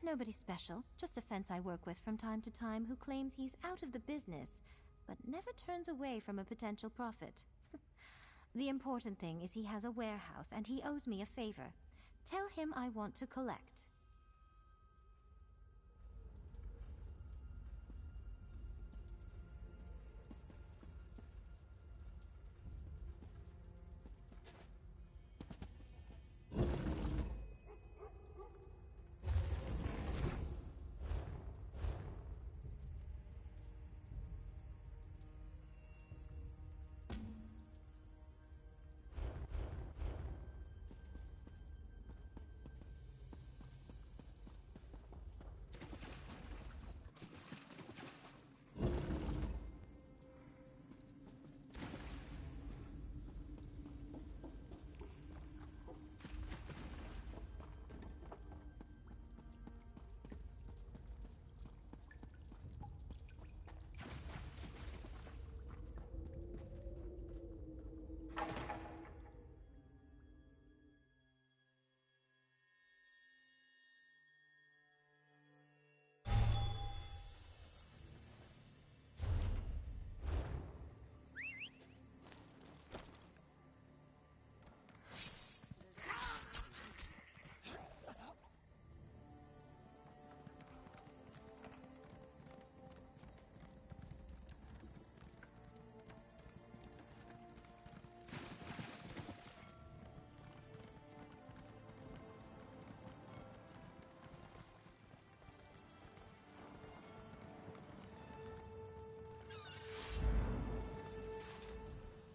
Nobody special, just a fence I work with from time to time who claims he's out of the business, but never turns away from a potential profit. The important thing is he has a warehouse and he owes me a favor. Tell him I want to collect.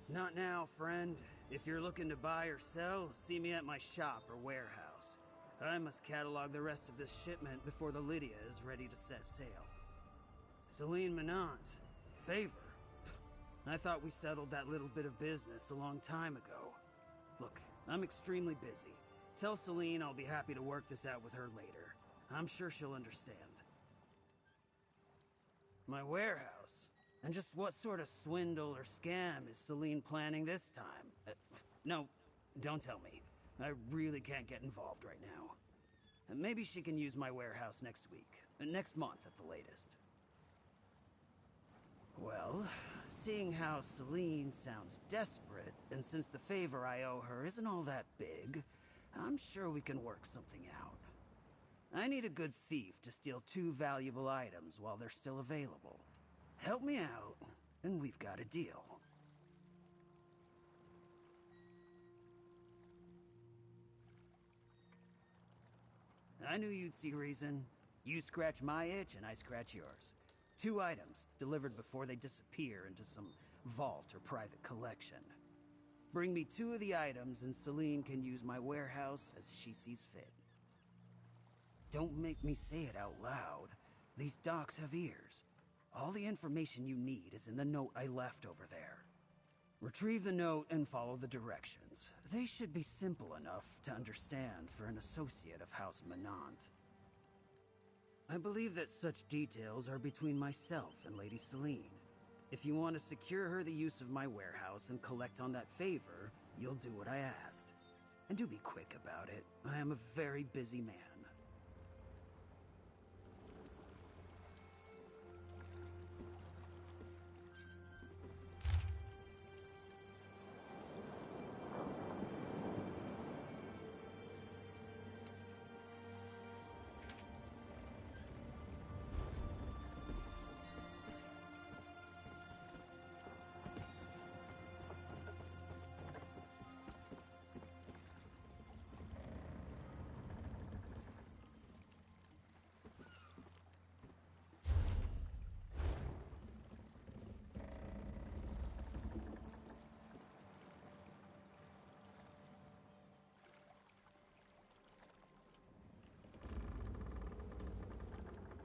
Not now, friend. If you're looking to buy or sell, see me at my shop or warehouse. I must catalog the rest of this shipment before the Lydia is ready to set sail. Celine Menant. Favor? I thought we settled that little bit of business a long time ago. Look, I'm extremely busy. Tell Celine I'll be happy to work this out with her later. I'm sure she'll understand. My warehouse? And just what sort of swindle or scam is Celine planning this time? No, don't tell me. I really can't get involved right now. Maybe she can use my warehouse next week. Next month at the latest. Well, seeing how Celine sounds desperate, and since the favor I owe her isn't all that big, I'm sure we can work something out. I need a good thief to steal 2 valuable items while they're still available. Help me out, and we've got a deal. I knew you'd see reason. You scratch my itch, and I scratch yours. 2 items, delivered before they disappear into some vault or private collection. Bring me 2 of the items and Celine can use my warehouse as she sees fit. Don't make me say it out loud. These docks have ears. All the information you need is in the note I left over there. Retrieve the note and follow the directions. They should be simple enough to understand for an associate of House Menant. I believe that such details are between myself and Lady Celine. If you want to secure her the use of my warehouse and collect on that favor, you'll do what I asked. And do be quick about it. I am a very busy man.